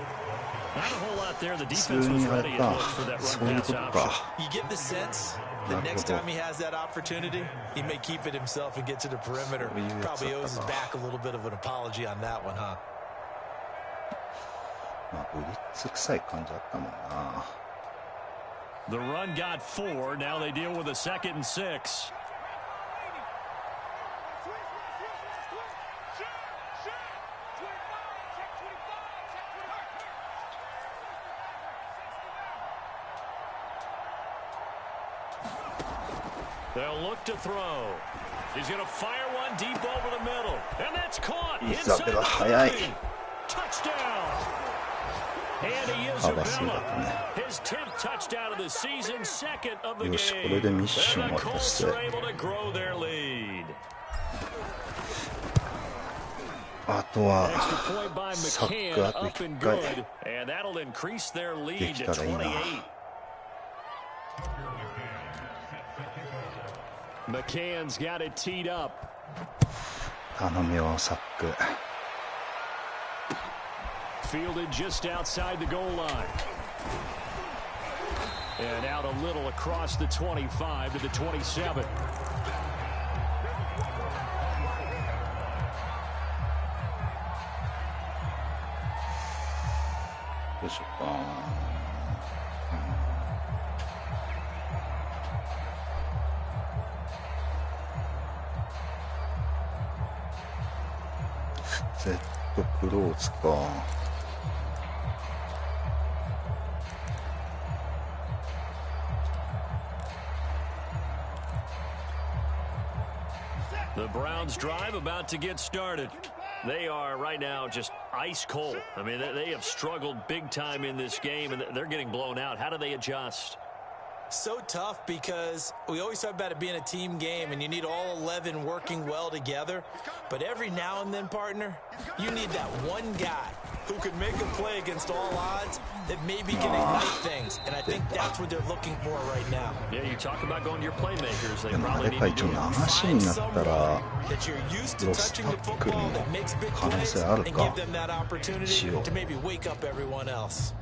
Not a whole lot there. The defense was ready, it looks, for that run-pass option. You get the sense that next time he has that opportunity, he may keep it himself and get to the perimeter. Probably owes his back a little bit of an apology on that one, huh? The run got 4. Now they deal with a 2nd and 6. They'll look to throw. He's going to fire one deep over the middle. And that's caught inside the 30. Touchdown. And he is Isabella. His 10th touchdown of the season, 2nd of the game. And the Colts are able to grow their lead. Extra point by McCann, up and good. And that'll increase their lead to 28. McCann's got it teed up. Fielded just outside the goal line. And out a little across the 25 to the 27.クローズか。The Browns drive about to get started. They are right now just ice cold. I mean, they have struggled big time in this game, and they're getting blown out. How do they adjust? So tough, because we always talk about it being a team game and you need all 11 working well together. But every now and then, partner, you need that one guy who can make a play against all odds that maybe can ignite things. And I think that's what they're looking for right now. Yeah, you talk about going to your playmakers. They probably need to do it. Find someone that you're used to touching the football that makes big plays and give them that opportunity to maybe wake up everyone else.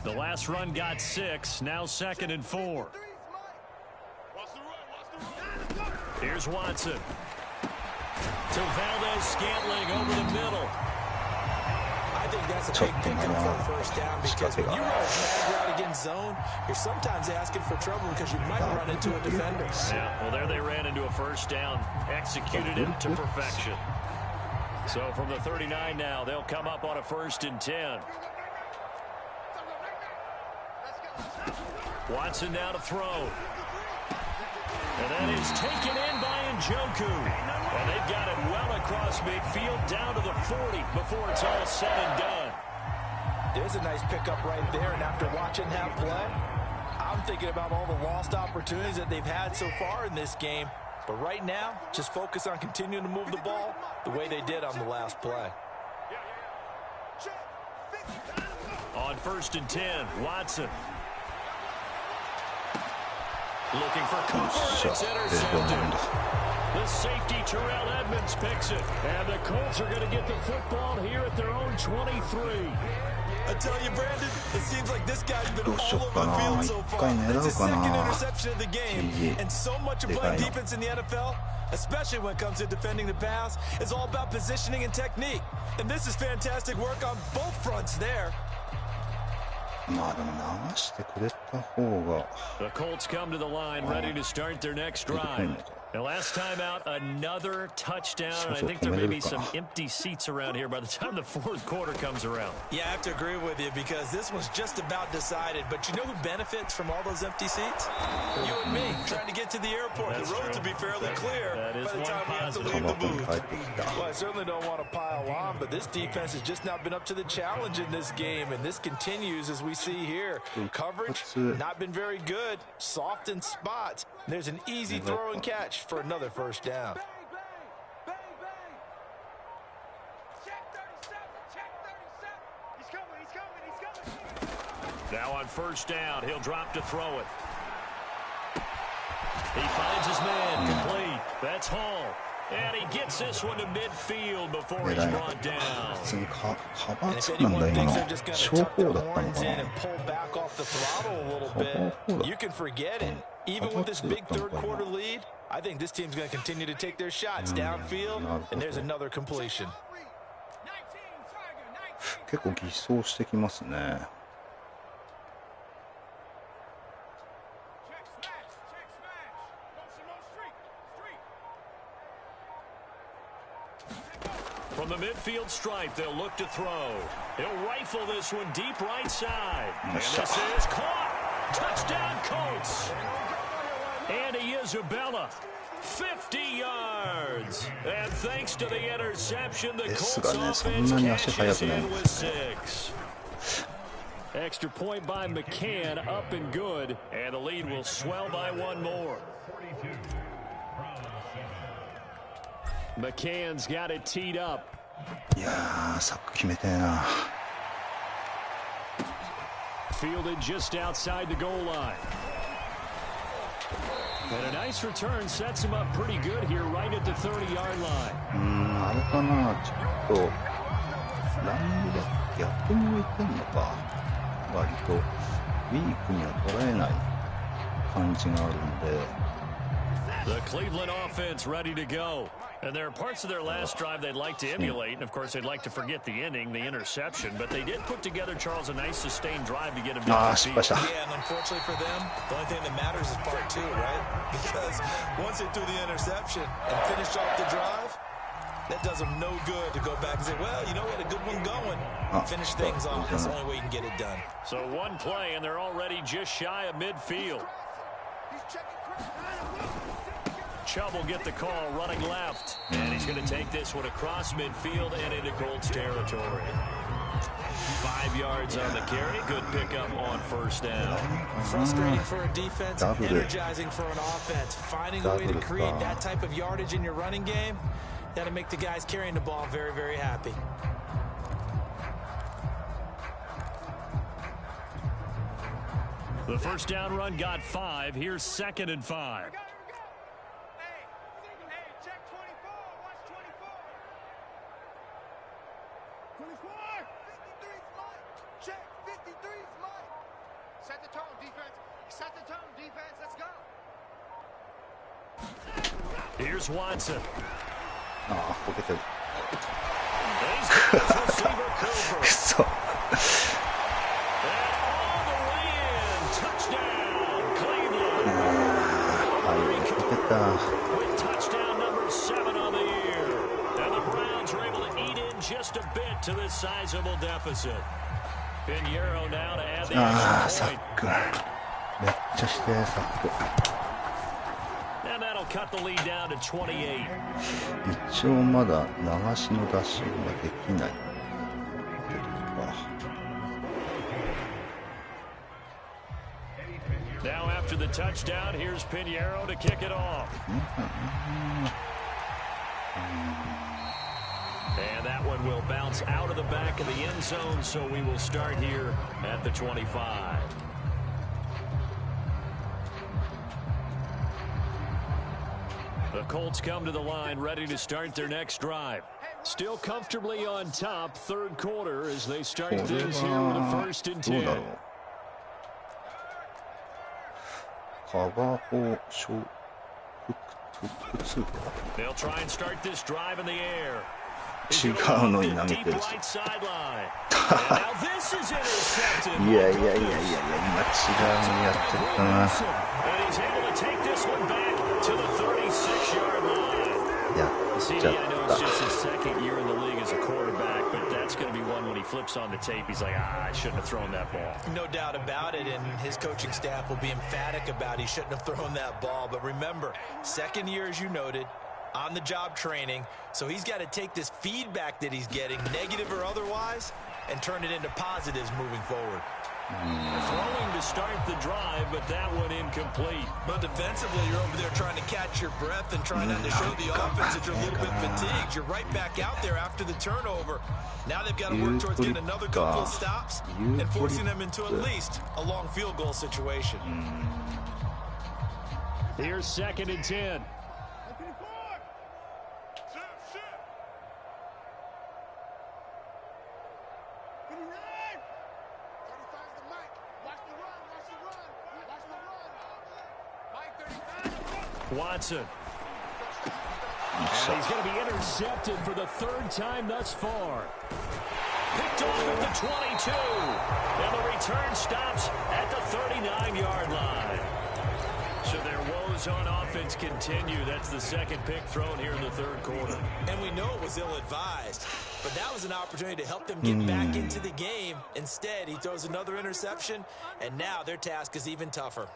The last run got 6, now 2nd and 4. Here's Watson. To Valdez-Scantling over the middle. I think that's a big pickup for a first down, because when you run a drag route against zone, you're sometimes asking for trouble because you might run into a defender. Yeah, well, there they ran into a first down, executed it to perfection. So from the 39 now, they'll come up on a 1st and 10. Watson now to throw. And that is taken in by Njoku. And they've got it well across midfield down to the 40 before it's all said and done. There's a nice pickup right there, and after watching that play, I'm thinking about all the lost opportunities that they've had so far in this game. But right now, just focus on continuing to move the ball the way they did on the last play. On 1st and 10, Watson. Looking for cover, and it's intercepted. The safety, Terrell Edmonds, picks it. And the Colts are going to get the football here at their own 23. I tell you, Brandon, it seems like this guy's been all over the field so far. It's his second interception of the game. And so much of playing defense in the NFL, especially when it comes to defending the pass, is all about positioning and technique. And this is fantastic work on both fronts there. The Colts come to the line ready to start their next drive. The last time out, another touchdown, and I think there may be some empty seats around here by the time the fourth quarter comes around. Yeah, I have to agree with you because this one's just about decided. But you know who benefits from all those empty seats? You and me, trying to get to the airport. The road to be fairly clear by the time we have to leave the booth. Well, I certainly don't want to pile on, but this defense has just not been up to the challenge in this game, and this continues as we see here. Coverage, not been very good, soft in spots. There's an easy throw and catch for another first down. Now on first down, he'll drop to throw it. He finds his man, complete. That's Hall. And he gets this one to midfield before he's brought down. And if anyone thinks they're just going to tuck their horns in and pull back off the throttle a little bit, you can forget it. Even with this big third quarter lead, I think this team's going to continue to take their shots downfield, and there's another completion. 結構偽装してきますね。From the midfield stripe, they'll look to throw. He'll rifle this one deep right side. And this is caught. Touchdown, Colts. Andy Isabella, 50 yards. And thanks to the interception, the Colts offense cashes in with 6. Extra point by McCann, up and good. And the lead will swell by one more. McCann's got it teed up. いやー、サック決めてえな。Fielded just outside the goal line. And a nice return sets him up pretty good here right at the 30-yard line. あれかな、ちょっとランニングで逆に置いてんのか。割とウィークには捉えない感じがあるんで。The Cleveland offense ready to go. And there are parts of their last drive they'd like to emulate, and of course they'd like to forget the ending, the interception, but they did put together, Charles, a nice sustained drive to get him down the field. Yeah, and unfortunately for them, the only thing that matters is part 2, right? Because once they threw the interception and finished off the drive, that does them no good to go back and say, well, you know, we had a good one going. Finish things off. That's the only way you can get it done. So one play, and they're already just shy of midfield. Chubb will get the call running left. And he's going to take this one across midfield and into Colts territory. 5 yards on the carry. Good pickup on first down. Frustrating for a defense, energizing for an offense. Finding a way to create that type of yardage in your running game, that'll make the guys carrying the ball very, very happy. The first down run got 5. Here's 2nd and 5. Here's Watson. Look at him. Receiver Cooper. So. And all the way in. Touchdown, Cleveland. With touchdown number 7 on the year. And the Browns are able to eat in just a bit to this sizable deficit. Pinheiro now to add the extra point. めっちゃしてサック。And that'll cut the lead down to 28. 一応まだ流しのダッシュができない。Now after the touchdown, here's Pinheiro to kick it off. And that one will bounce out of the back of the end zone, so we will start here at the 25. The Colts come to the line, ready to start their next drive. Still comfortably on top, third quarter as they start things here with a 1st and 10. カバー小複数 They'll try and start this drive in the air. 違うのに投げてるしいやいやいやいやいや今違うのやっちゃったなやっちゃった That's going to be one when he flips on the tape. He's like, I shouldn't have thrown that ball. No doubt about it, and his coaching staff will be emphatic about he shouldn't have thrown that ball. But remember, second year, as you noted, on the job training, so he's got to take this feedback that he's getting, negative or otherwise, and turn it into positives moving forward. Throwing to start the drive, but that one incomplete. But defensively, you're over there trying to catch your breath and trying not to show the offense that you're a little bit fatigued. You're right back out there after the turnover. Now they've got to work towards getting another couple of stops and forcing them into at least a long field goal situation. Here's 2nd and 10. Watson. And he's going to be intercepted for the 3rd time thus far. Picked off at the 22. And the return stops at the 39-yard line. So their woes on offense continue. That's the 2nd pick thrown here in the 3rd quarter. And we know it was ill-advised, but that was an opportunity to help them get back into the game. Instead, he throws another interception, and now their task is even tougher.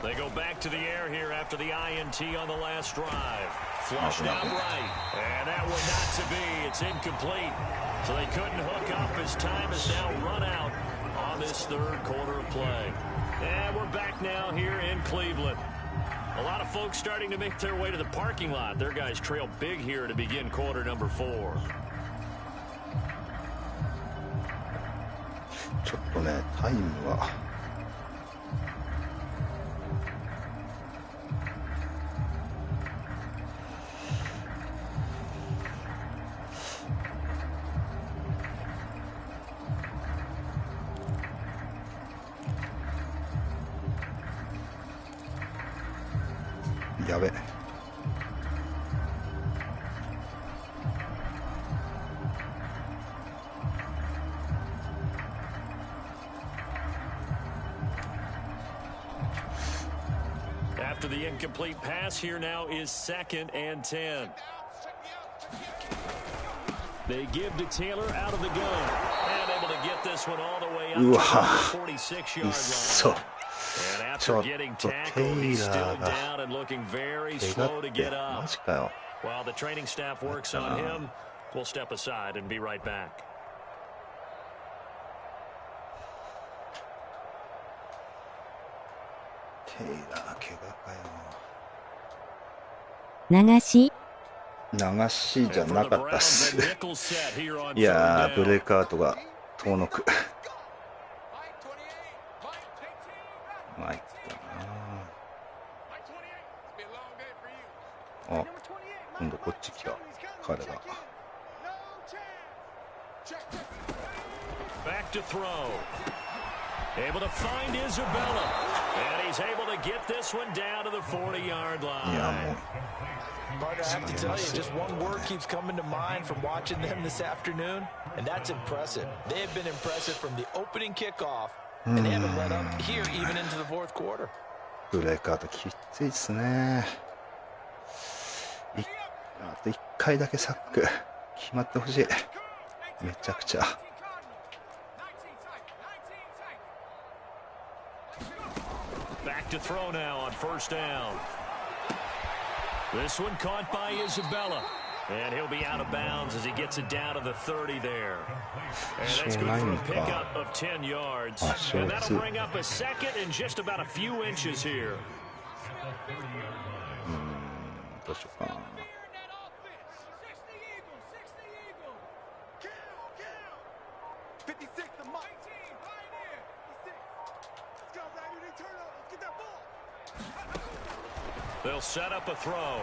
They go back to the air here after the INT on the last drive. Flushed out right. And that one not to be. It's incomplete. So they couldn't hook up as time has now run out on this 3rd quarter of play. And we're back now here in Cleveland. A lot of folks starting to make their way to the parking lot. Their guys trail big here to begin quarter number 4. ちょっとね、タイムはやべ。After the incomplete pass, here now is 2nd and 10. They give to Taylor out of the gun. And able to get this one all the way up to the 46-yard line. And after getting tackled, he's still down and looking very slow to get up. While the training staff works on him, we'll step aside and be right back. テイラー怪我かよ。流し流しじゃなかったっす。いやー、ブレイクアウトが遠のく。参ったなあ。今度こっち来た彼が。Back to throw. Able to find Isabella. And he's able to get this one down to the 40-yard line. いやもう。But I have to tell you, just one word keeps coming to mind from watching them this afternoon, and that's impressive. They have been impressive from the opening kickoff, and they haven't let up here even into the 4th quarter. ブレイクアウトきついですね。あと1回だけサック決まってほしい。めちゃくちゃ。Back to throw now on 1st down. This one caught by Isabella. And he'll be out of bounds as he gets it down to the 30 there. And that's good for a pickup of 10 yards. And that'll bring up a 2nd and just about a few inches here. どうしようかな。They'll set up a throw.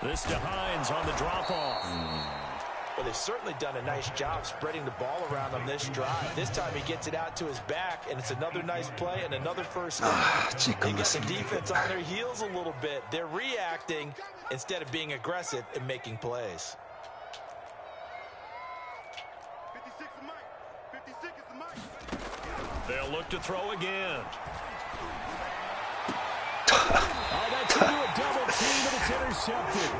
This to Hines on the drop-off. Well, they've certainly done a nice job spreading the ball around on this drive. This time he gets it out to his back, and it's another nice play and another first down. They got the defense on their heels a little bit. They're reacting instead of being aggressive and making plays. 56 is Mike. 56 is Mike. They'll look to throw again. Oh, that's into a double team, but it's intercepted.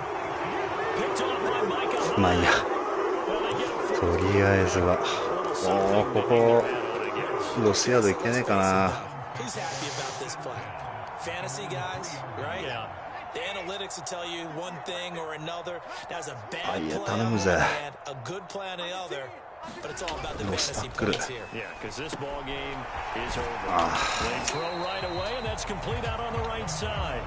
Picked off by Micah. まあいいや。とりあえずは。もうここロスヤードいけねえかな。He's happy about this play. Fantasy guys, right? Yeah. The analytics will tell you one thing or another. That's a bad あいや play 頼 on む one ぜ。 hand, a good play on the other. But it's all about the fantasy points here. Yeah, because this ball game is over. They throw right away, and that's complete out on the right side.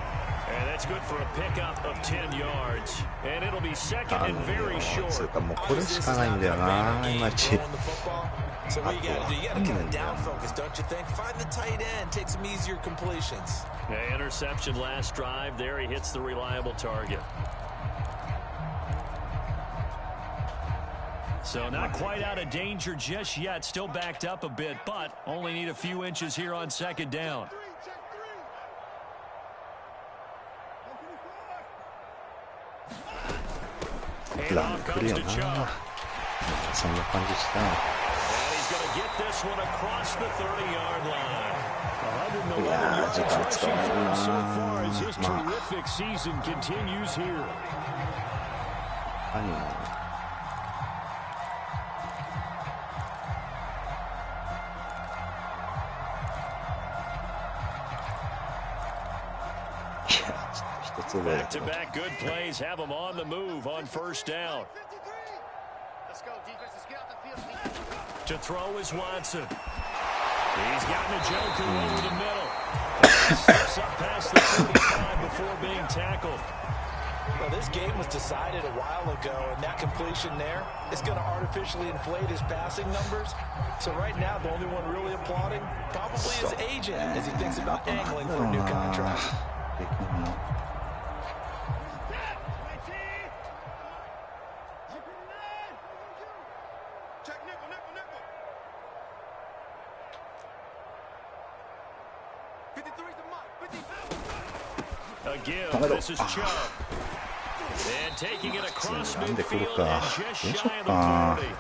And that's good for a pickup of 10 yards. And it'll be second and very つう short. かもうこれしかないんだよな、いまいち。 So what you gotta do, you gotta kind of down focus, don't you think? Find the tight end, take some easier completions. The interception last drive. There he hits the reliable target. So not quite out of danger just yet. Still backed up a bit, but only need a few inches here on second down. Handoff comes to Chubb. そんな感じした。 And he's going to get this one across the 30-yard line. 111 yards rushing for him so far as his terrific season continues here. 何がBack-to-back good plays have him on the move on first down. To throw is Watson. He's got Njoku over the middle. Steps up past the 35 before being tackled. Well, this game was decided a while ago, and that completion there is going to artificially inflate his passing numbers. So right now, the only one really applauding probably his agent as he thinks about angling for a new contract. Again, this is Chubb. And taking it across midfield and just shy of the 40.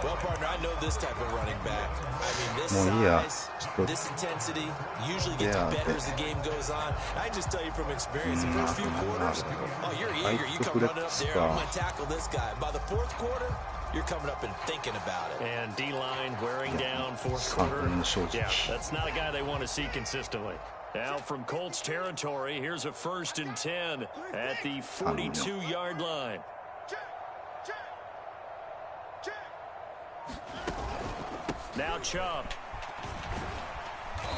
Well, partner, I know this type of running back. I mean, this size, this intensity usually gets better as the game goes on. I just tell you from experience, the first few quarters, oh, you're eager. You come running up there, I'm going to tackle this guy. By the fourth quarter, you're coming up and thinking about it. And D-line wearing down fourth quarter. Yeah, that's not a guy they want to see consistently. Now from Colts territory, here's a 1st and 10 at the 42-yard line. Now Chubb.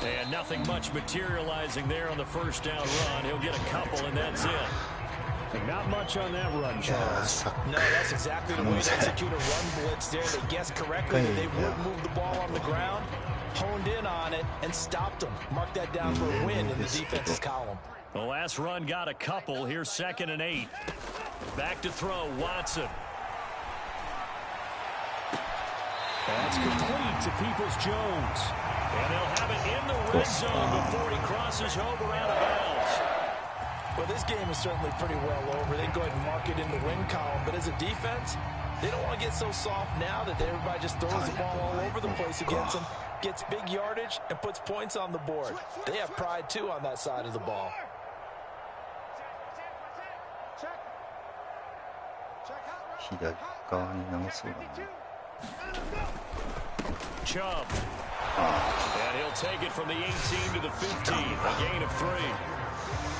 And nothing much materializing there on the first down run. He'll get a couple, and that's it. Not much on that run, Charles. No, that's exactly the way to execute a run blitz there. They guessed correctly that they would move the ball on the ground, honed in on it, and stopped them. Mark that down for a win in the defense's column. The last run got a couple. Here's 2nd and 8. Back to throw, Watson. That's complete to Peoples-Jones. And they'll have it in the red zone before he crosses over out of bounds. Well, this game is certainly pretty well over. They go ahead and mark it in the win column. But as a defense, they don't want to get so soft now that everybody just throws the ball all over the place against them, gets big yardage, and puts points on the board. They have pride, too, on that side of the ball. Chubb. And he'll take it from the 18 to the 15, a gain of 3.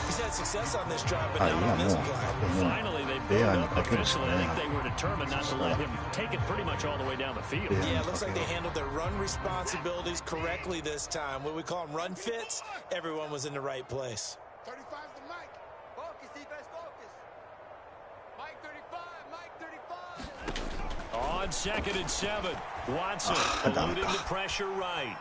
He's had success on this drive, but はい、 not 今 on も this う play. も Finally, they うベ blew ア it に up かけるし officially. か I ね think they were determined not to let him take it pretty much all the way down the field. Yeah, it looks like they handled their run responsibilities correctly this time. What we call them run fits, everyone was in the right place. 35's the Mike. Focus, defense, focus. Mike 35, Mike 35. On 2nd and 7, Watson eluding the pressure right.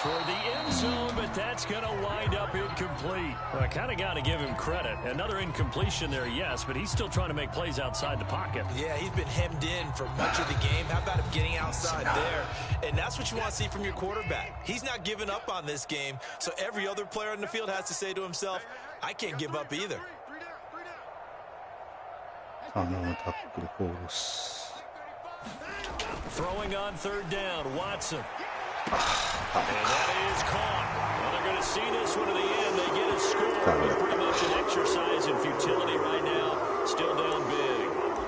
Toward the end zone, but that's going to wind up incomplete. Well, I kind of got to give him credit. Another incompletion there, yes, but he's still trying to make plays outside the pocket. Yeah, he's been hemmed in for much of the game. How about him getting outside there? And that's what you want to see from your quarterback. He's not giving up on this game, so every other player on the field has to say to himself, I can't give up either. タックルコールス。 Throwing on 3rd down, Watson. And that is caught. Well, they're going to see this one to the end. They get a score. Pretty much an exercise in futility right now. Still down big.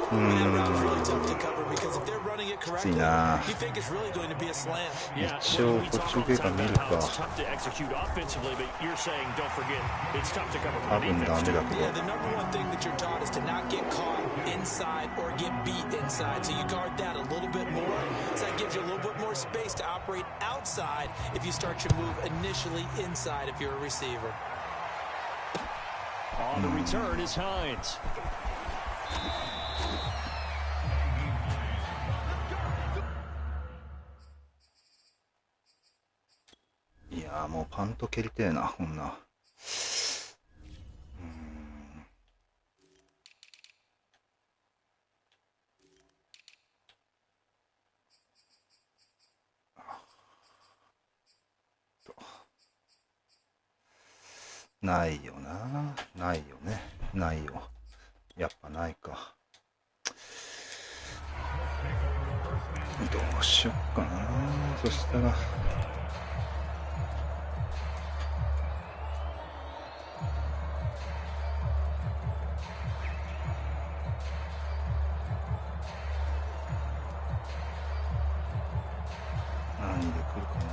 That route is really tough to cover because if they're running it correctly, you think it's really going to be a slant. Yeah, Sure, we talk but all the you time get about how a it's tough to execute offensively, but you're saying, don't forget, it's tough to cover for 多分ダ defense メ too. だけ Yeah, ど the number one thing that you're taught is to not get caught inside or get beat inside. So you guard that a little bit more. So that gives you a little bit more space to operate outside if you start your move initially inside if you're a receiver. On the return is Hines.いやーもうパント蹴りてえなこんな。ないよな。ないよね。ないよ。やっぱないか。どうしよっかな。そしたら。何で来るかな。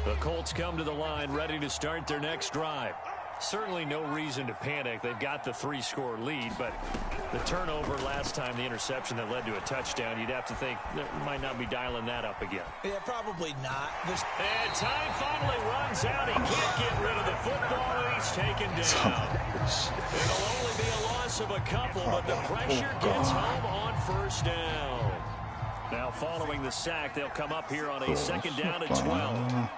The Colts come to the line ready to start their next drive. Certainly no reason to panic. They've got the 3-score lead, but the turnover last time, the interception that led to a touchdown, you'd have to think they might not be dialing that up again. Yeah, probably not. And time finally runs out. He can't get rid of the football, and he's taken down. It'll only be a loss of a couple, but the pressure gets home on 1st down. Now following the sack, they'll come up here on a 2nd down and 12.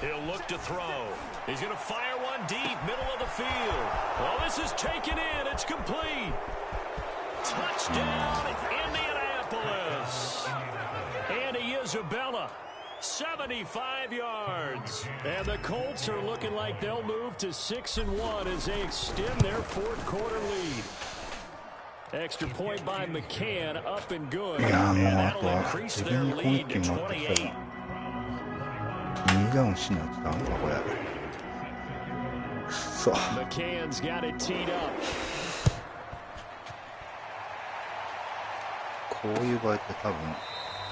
He'll look to throw. He's going to fire one deep, middle of the field. Well, this is taken in. It's complete. Touchdown, Indianapolis. Andy Isabella, 75 yards. And the Colts are looking like they'll move to 6-1 as they extend their 4th quarter lead. Extra point by McCann, up and good. And that'll increase their lead to 28. 2ダウンしないとダメかこれ。くそ。 McCann's got it teed up. こういう場合って多分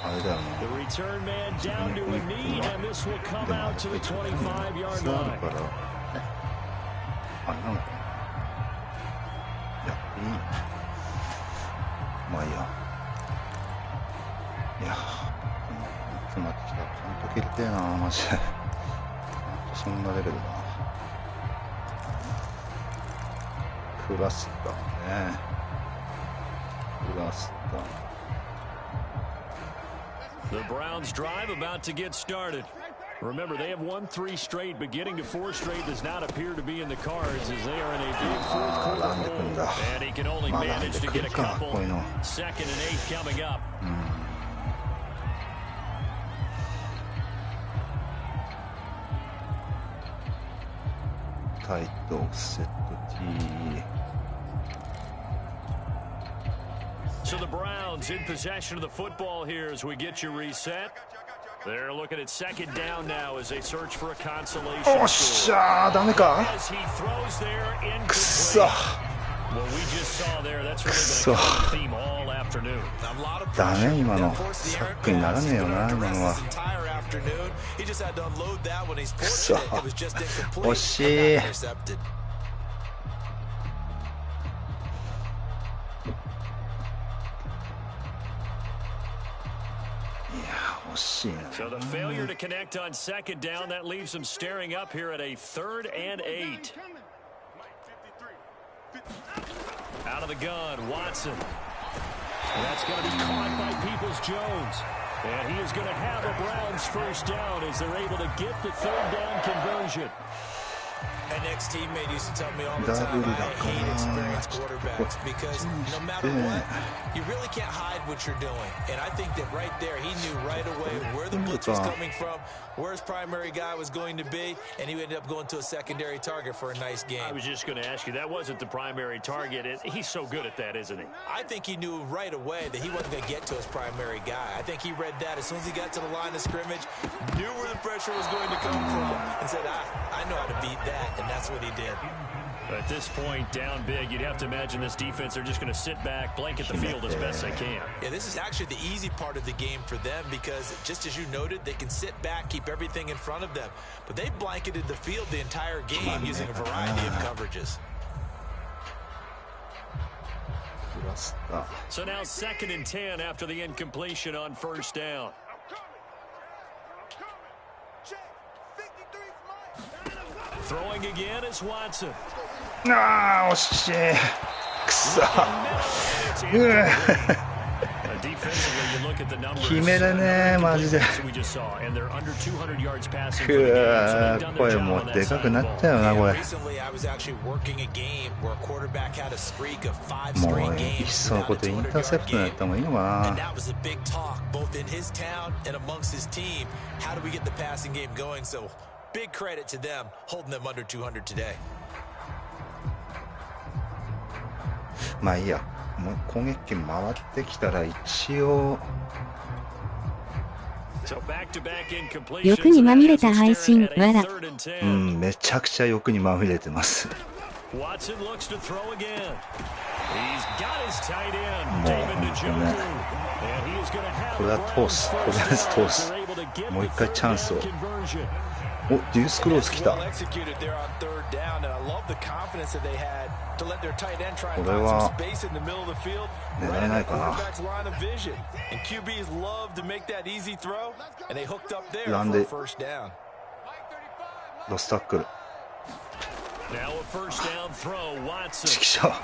あれだよ The な。 return man down to a knee, and this will come out to the 25-yard それある line. からあれなのかな。やっていいの。まあいいや。いや。詰まってきた。ちゃんと蹴りてえなマジで。ほんとそんなレベルだな。クラスターね。クラスター。 The Browns drive about to get started. Remember, they have won 3 straight, but getting to 4 straight does not appear to be in the cards as they are in a big 4th quarter hole. And he can only manage to get a couple. 2nd and 8 coming up. タイトオフセット T。 So the Browns in possession of the football here as we get you reset. They're looking at 2nd down now as they search for a consolation. おっしゃーダメか As he throws there くそ incomplete. くそ。ダメ、今のサックにならねえよな、今のは。くそ、惜しい。いや、惜しいな。So the failure to connect on second down, that leaves them staring up here at a 3rd and 8. Out of the gun, Watson. And that's going to be caught by Peoples-Jones. And he is going to have a Browns first down as they're able to get the 3rd down conversion. An ex-teammate used to tell me all the time, I hate experienced quarterbacks because no matter what, you really can't hide what you're doing. And I think that right there, he knew right away where the blitz was coming from, where his primary guy was going to be, and he ended up going to a secondary target for a nice game. I was just going to ask you, that wasn't the primary target. He's so good at that, isn't he? I think he knew right away that he wasn't going to get to his primary guy. I think he read that as soon as he got to the line of scrimmage, knew where the pressure was going to come from, and said, I know how to beat that. And that's what he did. At this point, down big, you'd have to imagine this defense, they're just going to sit back, blanket the field as best they can. Yeah, this is actually the easy part of the game for them because, just as you noted, they can sit back, keep everything in front of them. But they blanketed the field the entire game using a variety of coverages. So now 2nd and 10 after the incompletion on first down. Throwing again is Watson. ああ、惜しい。くそ。決めるね、マジで。声もでかくなっちゃうな、これ。もういっそのことインターセプトやった方がいいのかな。Big credit to them holding them under 200 today. まあいいや。もう攻撃権回ってきたら一応。欲にまみれた配信わら。うん、めちゃくちゃ欲にまみれてます。もうね、これは通す。とりあえず通す。もう一回チャンスを。お、デュースクローズ来た。これは狙えないかな。ランでロスタックル。チキシャー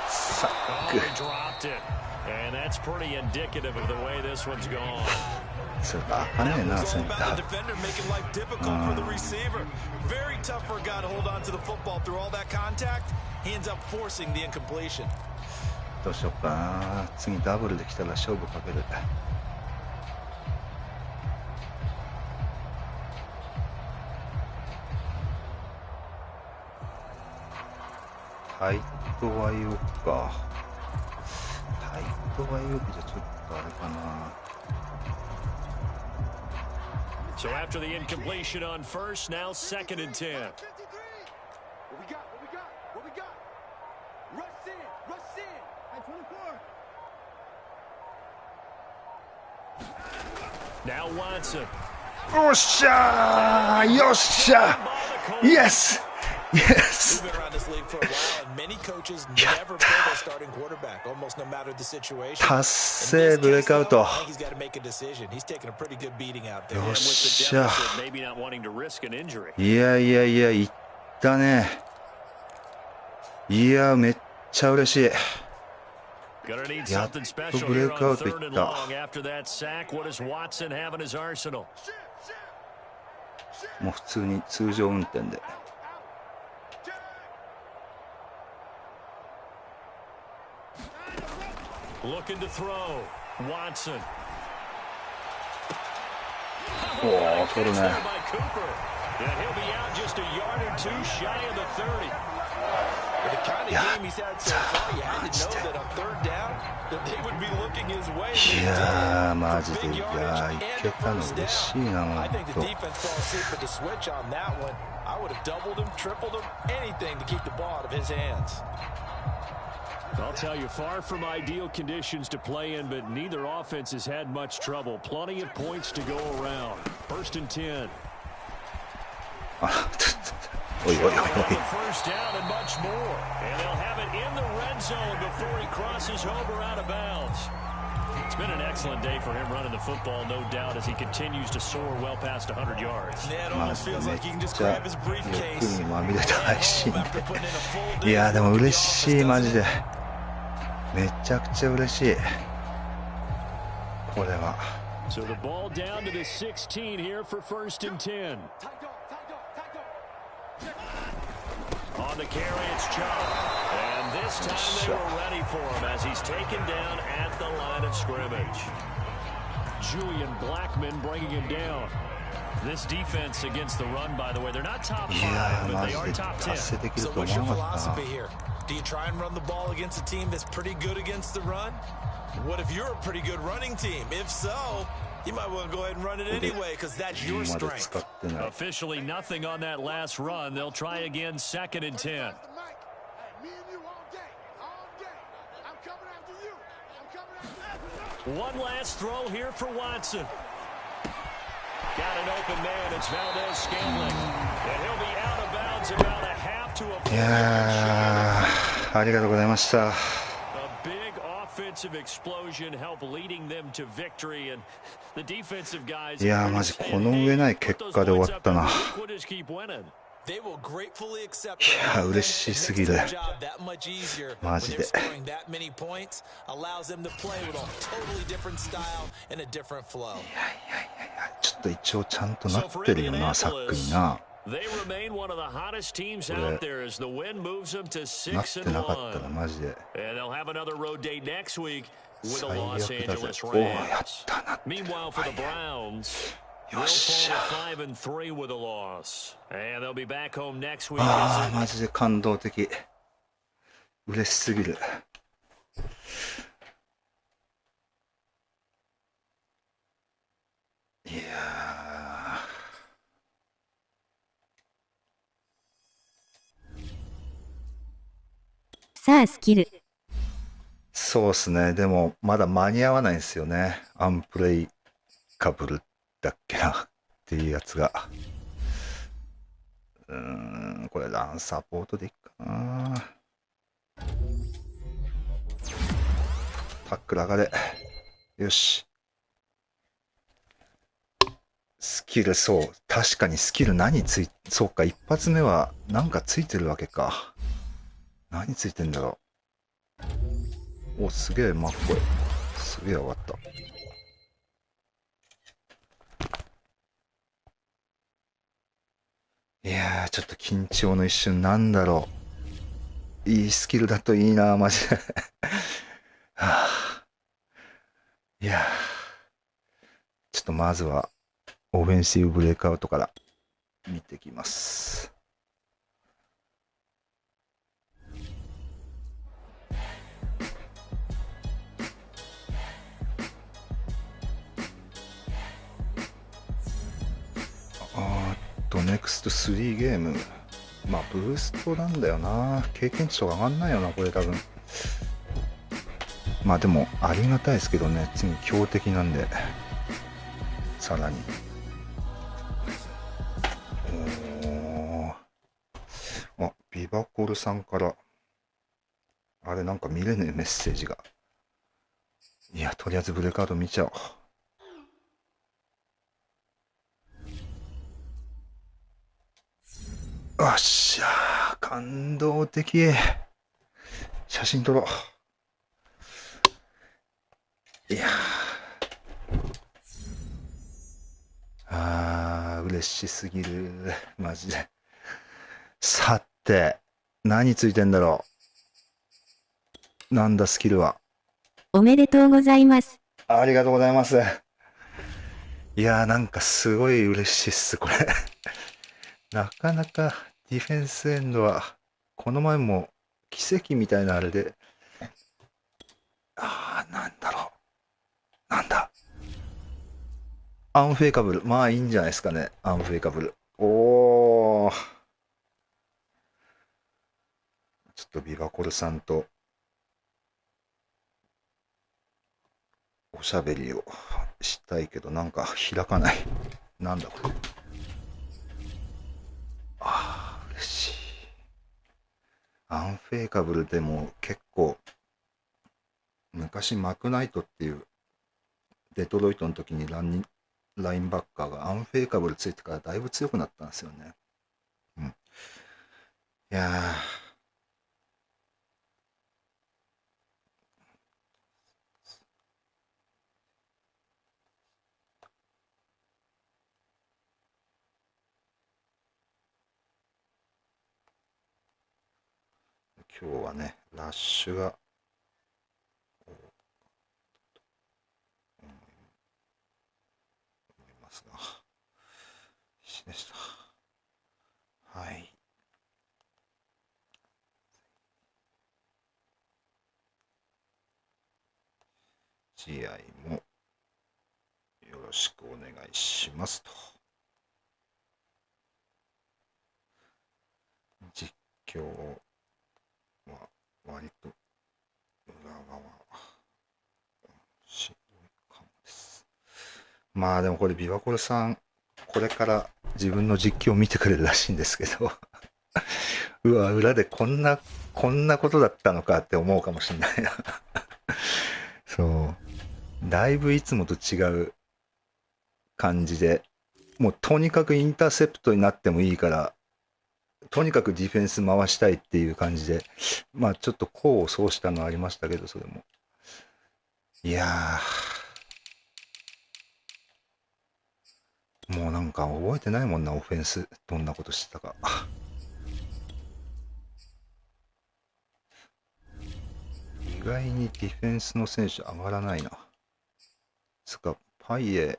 サック。それが開かねえな、センター。どうしようかな。次ダブルできたら勝負かける。タイトはよくか。タイトはよくじゃちょっとあれかな。So after the incompletion on first, now 2nd and 10. What we got? Rush in. At 24. Now Watson. よっしゃー、よっしゃー、イエス。Yes.達成ブレイクアウト。よっしゃ。いやいやいや、いったね。いや、めっちゃ嬉しい。やっとブレイクアウトいった。もう普通に通常運転で。Looking to throw. Watson. おお、取るね。やったマジで。いやいけたの嬉しいな。ほんと I'll tell you, far from ideal conditions to play in, but neither offense has had much trouble. Plenty of points to go around. First and 10. あ、おいおいおいおい。First down and much more. And they'll have it in the red zone before he crosses over out of bounds. It's been an excellent day for him running the football, no doubt, as he continues to soar well past 100 yards. Yeah, it almost feels like he can just ま grab his あ、欲 briefcase. にまみれた配信 After putting in a full で。day いや、でも of 嬉 work, しい、 it マ almost ジで。 doesn't めちゃくちゃ嬉しい。これは。So the ball down to the 16 here for first and 10. On the carry, it's Chubb. And this time they were ready for him as he's taken down at the line of scrimmage. Julian Blackman bringing him down. This defense against the run, by the way, they're not top いや 5, ー、 but マ they ジ are で top 達 10. 成できる So と思 what's わ your なかった philosophy な。 here? Do you try and run the ball against a team that's pretty good against the run? What if you're a pretty good running team? If so, you might want to go ahead and run it anyway because that's your まで strength. 使ってない。 Officially nothing on that last run. They'll try again, second and 10. Me and you all day. All day. I'm coming after you. I'm coming after you. One last throw here for Watson. Got an open man. It's Valdez Scantling. And he'll be out of bounds about a half to a いやー、ありがとうございました。A big offensive explosion helped leading them to victory, and the defensive guys. いやー、マジこの上ない結果で終わったな。 They will gratefully accept いやー、嬉しすぎる。 their job that much easier マ when ジ they're で。 scoring that many points allows them to play with a totally different style and a different flow. ちょっと一応ちゃんとなってるよな、サックにな。 They remain one of the hottest teams out there as the win moves them to なっ 6 and てなかったら 1. マジで And they'll have another road date next week with the 最 Los 悪だぜ。 Angeles おお、やっ Rams. たなって。 Meanwhile, for the Browns, よ they'll っし fall ゃ。 to 5 and 3 with a loss, and they'll be back home next week. あ as あ、マジで感動的。嬉しすぎる。いやさあスキル。そうっすね。でも、まだ間に合わないんですよね。アンプレイカブルだっけなっていうやつが。これランサポートでいっかな。タックル上がれ。よし。スキル、そう。確かにスキルそうか、一発目はなんかついてるわけか。何ついてんだろう。お、すげえ、マッコイ。すげえ上がった。いやー、ちょっと緊張の一瞬、なんだろう。いいスキルだといいな、マジで。はあ、いやー、ちょっとまずは、オフェンシブブレイクアウトから見てきます。ネクスト3ゲーム。まあ、ブーストなんだよな。経験値とか上がんないよな、これ多分。まあでも、ありがたいですけどね。次、強敵なんで。さらに。あ、ビバコルさんから。あれ、なんか見れねえメッセージが。いや、とりあえずブレイクアウト見ちゃおう。よっしゃー、感動的。写真撮ろう。いやー、嬉しすぎる。マジで。さて、何ついてんだろう。なんだ、スキルは。おめでとうございます。ありがとうございます。いやー、なんかすごい嬉しいっす、これ。なかなかディフェンスエンドは、この前も奇跡みたいなあれで、なんだろう。なんだ。アンフェイカブル。まあいいんじゃないですかね。アンフェイカブル。おー。ちょっとビバコルさんとおしゃべりをしたいけど、なんか開かない。なんだこれ。ああ、嬉しい。アンフェイカブルでも結構、昔マクナイトっていうデトロイトの時にラインバッカーがアンフェイカブルついてからだいぶ強くなったんですよね。うん。いやー、今日はね、ラッシュが多いと思いますが、必死でした。はい。試合もよろしくお願いしますと。実況は割と裏側しんどいかもです。まあでもこれビワコルさん、これから自分の実況を見てくれるらしいんですけどうわ、裏でこんなことだったのかって思うかもしれないなそう。だいぶいつもと違う感じで、もうとにかくインターセプトになってもいいから、とにかくディフェンス回したいっていう感じで、まあちょっと功を奏したのはありましたけど、それも。いやー、もうなんか覚えてないもんな、オフェンス。どんなことしてたか。意外にディフェンスの選手上がらないな。つか、パイエ、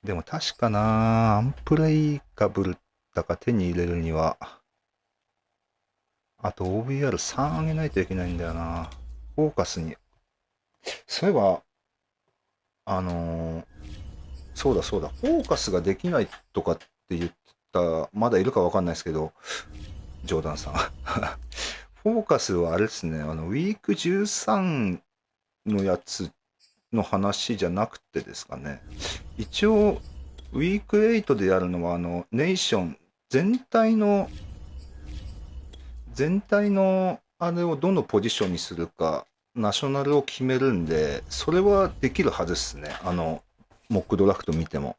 でも確かな、アンプレイカブルだか手に入れるには、あと OBR3 上げないといけないんだよな。フォーカスに。そういえば、そうだそうだ、フォーカスができないとかって言った、まだいるかわかんないですけど、ジョーダンさん。フォーカスはあれですね、ウィーク13のやつの話じゃなくてですかね。一応、ウィーク8でやるのは、ネーション、全体のあれをどのポジションにするか、ナショナルを決めるんで、それはできるはずですね。モックドラフト見ても。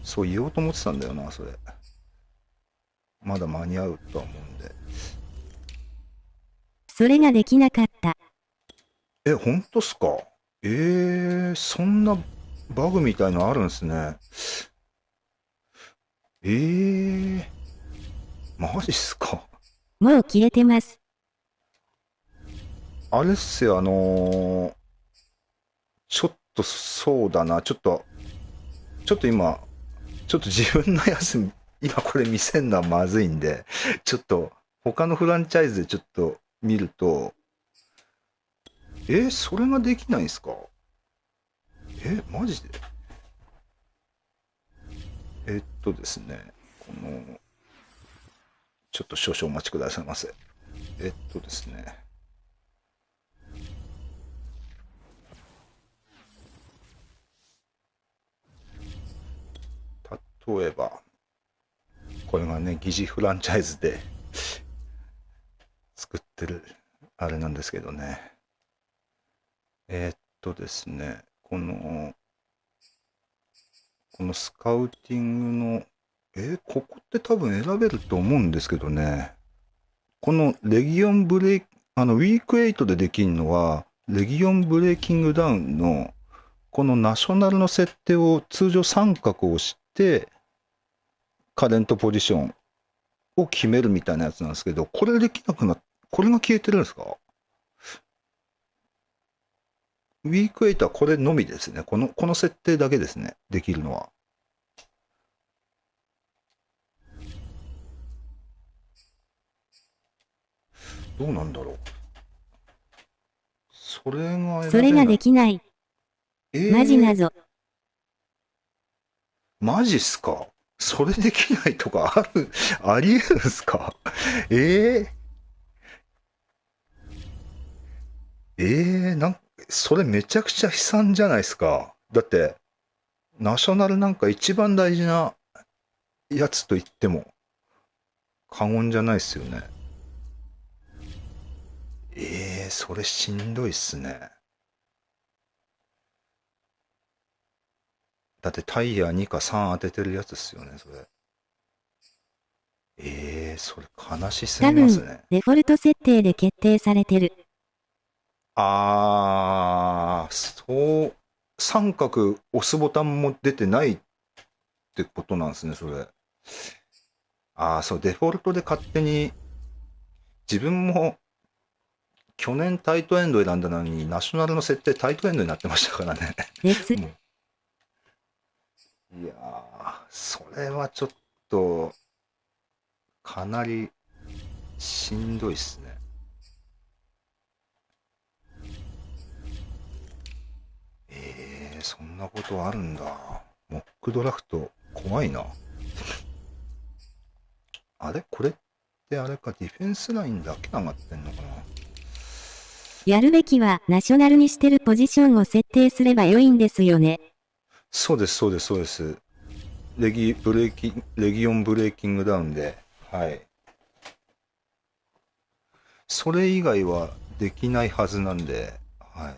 そう言おうと思ってたんだよな、それ。まだ間に合うとは思うんで。それができなかった。ほんとっすか？そんなバグみたいのあるんですね。マジっすか？もう消えてます。あれっすよ、ちょっとそうだな、ちょっと今、ちょっと自分のやつ、今これ見せんのはまずいんで、ちょっと他のフランチャイズでちょっと見ると、それができないんすか？マジで？ですね、ちょっと少々お待ちくださいませ。ですね。例えば、これがね、疑似フランチャイズで作ってる、あれなんですけどね。ですね、このスカウティングの、ここって多分選べると思うんですけどね。このレギオンブレイ、ウィーク8でできるのは、レギオンブレイキングダウンの、このナショナルの設定を通常三角を押して、カレントポジションを決めるみたいなやつなんですけど、これできなくなっ、これが消えてるんですか？ウィーク8はこれのみですね。この設定だけですね。できるのは。どうなんだろう。それがそれができない。マジ謎。マジっすか？それできないとかあり得るんすか？それめちゃくちゃ悲惨じゃないですか。だって、ナショナルなんか一番大事なやつと言っても過言じゃないですよね。それしんどいっすね。だってタイヤ2か3当ててるやつっすよね、それ。それ悲しす多分、ぎますね。デフォルト設定で決定されてる。そう、三角押すボタンも出てないってことなんですね、それ。そう、デフォルトで勝手に、自分も去年タイトエンド選んだのに、ナショナルの設定タイトエンドになってましたからね。です。もいやそれはちょっと、かなりしんどいっすね。そんなことあるんだ。モックドラフト、怖いな。あれこれってあれか、ディフェンスラインだけ上がってんのかな。やるべきは、ナショナルにしてるポジションを設定すれば良いんですよね。そうです、そうです、そうです。レギオンブレーキングダウンで、はい。それ以外はできないはずなんで、はい。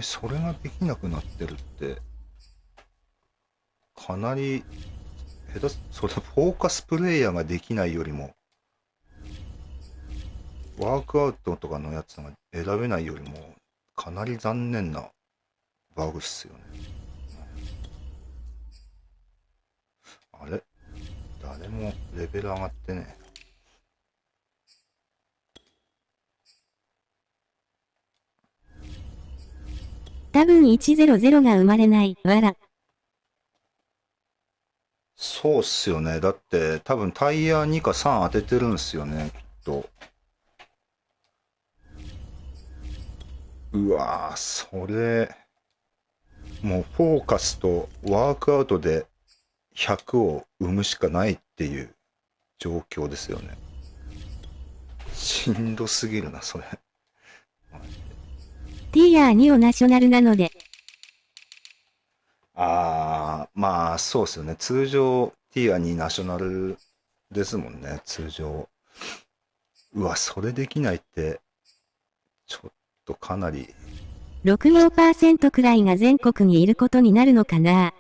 それができなくなってるって、かなり、それフォーカスプレイヤーができないよりも、ワークアウトとかのやつが選べないよりも、かなり残念なバグっすよね。あれ誰もレベル上がってね。多分100が生まれない。わら。そうっすよね。だって多分タイヤ2か3当ててるんすよね、きっと。うわぁ、それ、もうフォーカスとワークアウトで100を生むしかないっていう状況ですよね。しんどすぎるな、それ。ティアー2をナショナルなので。まあそうっすよね。通常ティア2ナショナルですもんね、通常。うわ、それできないって、ちょっとかなり。65% くらいが全国にいることになるのかな。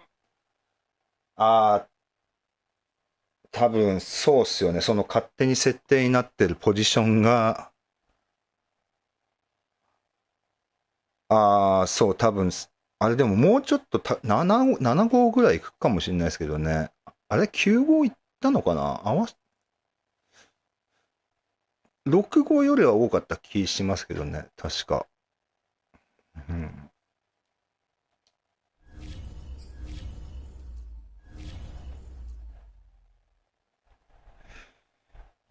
多分そうっすよね。その勝手に設定になってるポジションが、そう、多分、あれでももうちょっと7号ぐらい行くかもしれないですけどね。あれ9号行ったのかな6号よりは多かった気しますけどね。確か。うん。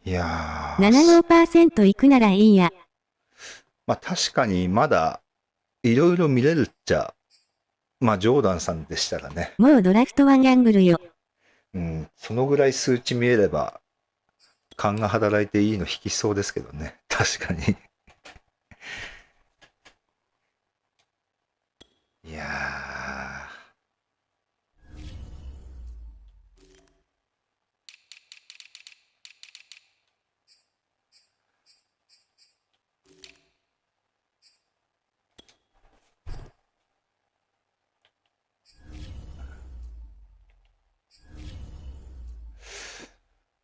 いやー。75% 行くならいいや。まあ確かにまだいろいろ見れるっちゃ、まあジョーダンさんでしたらね。もうドラフトワンアングルよ。うん。そのぐらい数値見えれば、勘が働いていいの引きそうですけどね。確かに。いや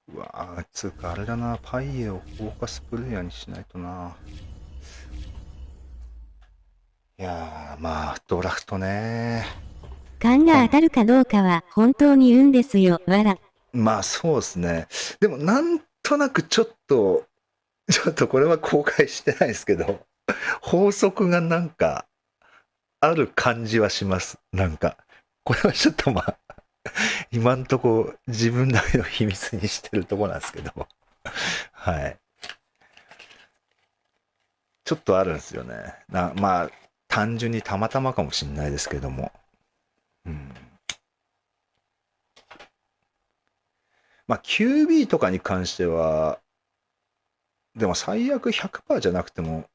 うわつうかあれだな、パイエをフォーカスプレイヤーにしないとな。いやまあ、ドラフトね。勘が当たるかどうかは本当に運ですよ。わら。まあそうですね。でもなんとなくちょっとこれは公開してないですけど、法則がなんかある感じはします。なんか。これはちょっとまあ、今んとこ自分だけの秘密にしてるとこなんですけど。はい。ちょっとあるんですよね。まあ、単純にたまたまかもしれないですけども。うん。まあ、QB とかに関しては、でも最悪100%じゃなくても、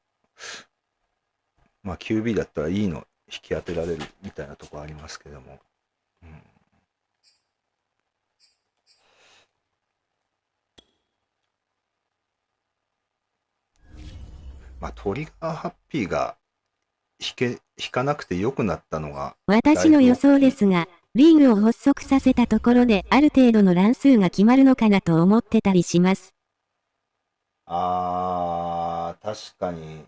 まあ QB だったらいいの引き当てられるみたいなところありますけども。うん、まあトリガーハッピーが引かなくて良くなったのが、私の予想ですが、リーグを発足させたところである程度の乱数が決まるのかなと思ってたりします。確かに。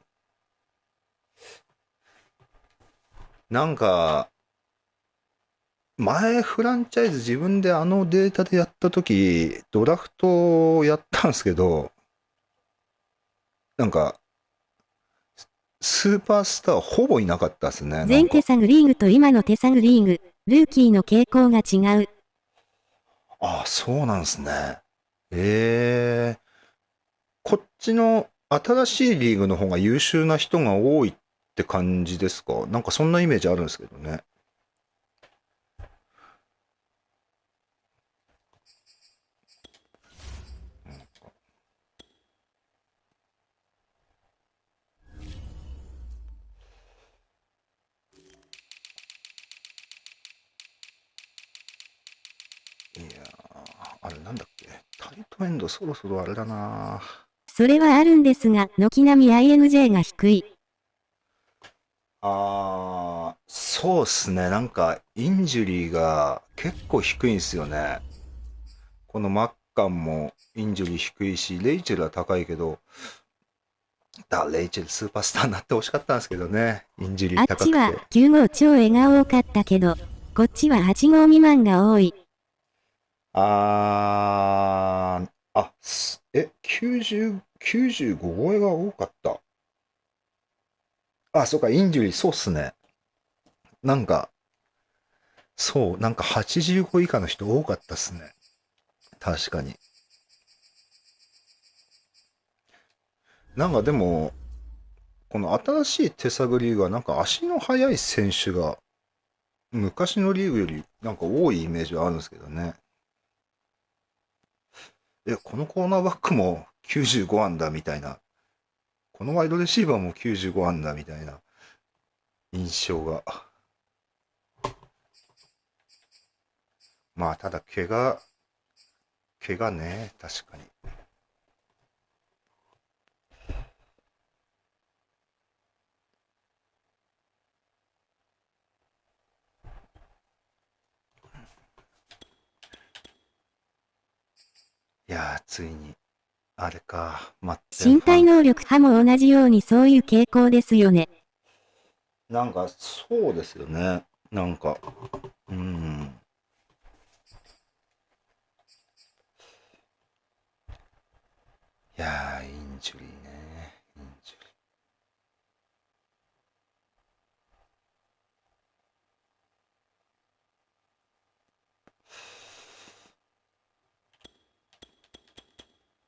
なんか、前フランチャイズ自分であのデータでやったとき、ドラフトをやったんですけど、なんか、スーパースターほぼいなかったですね、なんか。前手サグリーグと今の手サグリーグ、ルーキーの傾向が違う。そうなんですね。ええ、こっちの新しいリーグの方が優秀な人が多いって感じですか？なんかそんなイメージあるんですけどね。いやー、あれなんだっけ、タイトエンドそろそろあれだな。それはあるんですが、軒並み INJ が低い。そうっすね。なんか、インジュリーが結構低いんですよね。このマッカンもインジュリー低いし、レイチェルは高いけど、レイチェルスーパースターになってほしかったんですけどね。インジュリーあっちは高くて。9号超笑顔多かったけど、こっちは8号未満が多い。90、95超えが多かった。そうか、インジュリー、そうっすね。なんか、なんか85以下の人多かったっすね。確かに。なんかでも、この新しい手探りがなんか足の速い選手が昔のリーグよりなんか多いイメージはあるんですけどね。このコーナーバックも95アンダーみたいな、このワイドレシーバーも95アンダーみたいな印象が。まあただ怪我ね、確かに。いやー、ついに、あれか、マッテン身ファン。体能力派も同じようにそういう傾向ですよね。なんか、そうですよね。なんか、いやー、インジュリーね。インジュリー。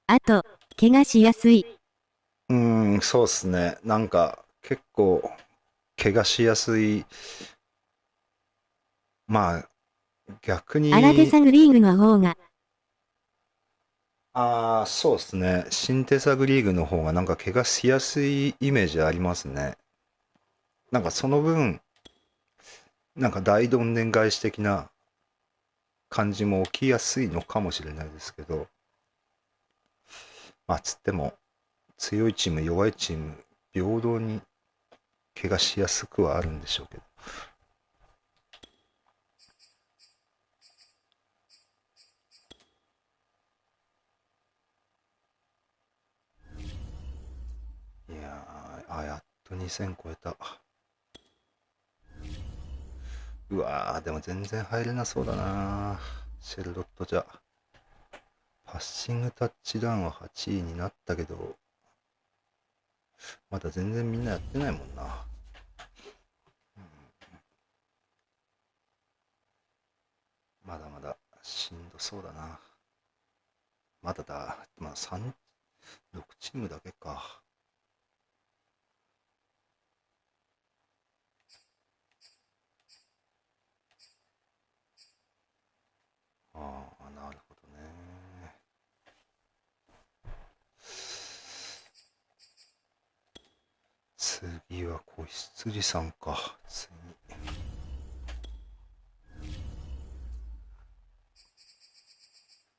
あと、怪我しやすい。そうっすね。なんか、結構、怪我しやすい。まあ、逆アラデに、サグリーグの方が、そうっすね。新手サグリーグの方がなんか怪我しやすいイメージありますね。なんかその分、なんか大どんでん返し的な感じも起きやすいのかもしれないですけど、まあ、つっても、強いチーム、弱いチーム、平等に怪我しやすくはあるんでしょうけど。いやー、やっと2000超えた。うわー、でも全然入れなそうだな。シェルロットじゃ。パッシングタッチダウンは8位になったけど、まだ全然みんなやってないもんな。まだまだしんどそうだな。まだだ。まあ6チームだけか。なるほどね。子羊さんか、ついに。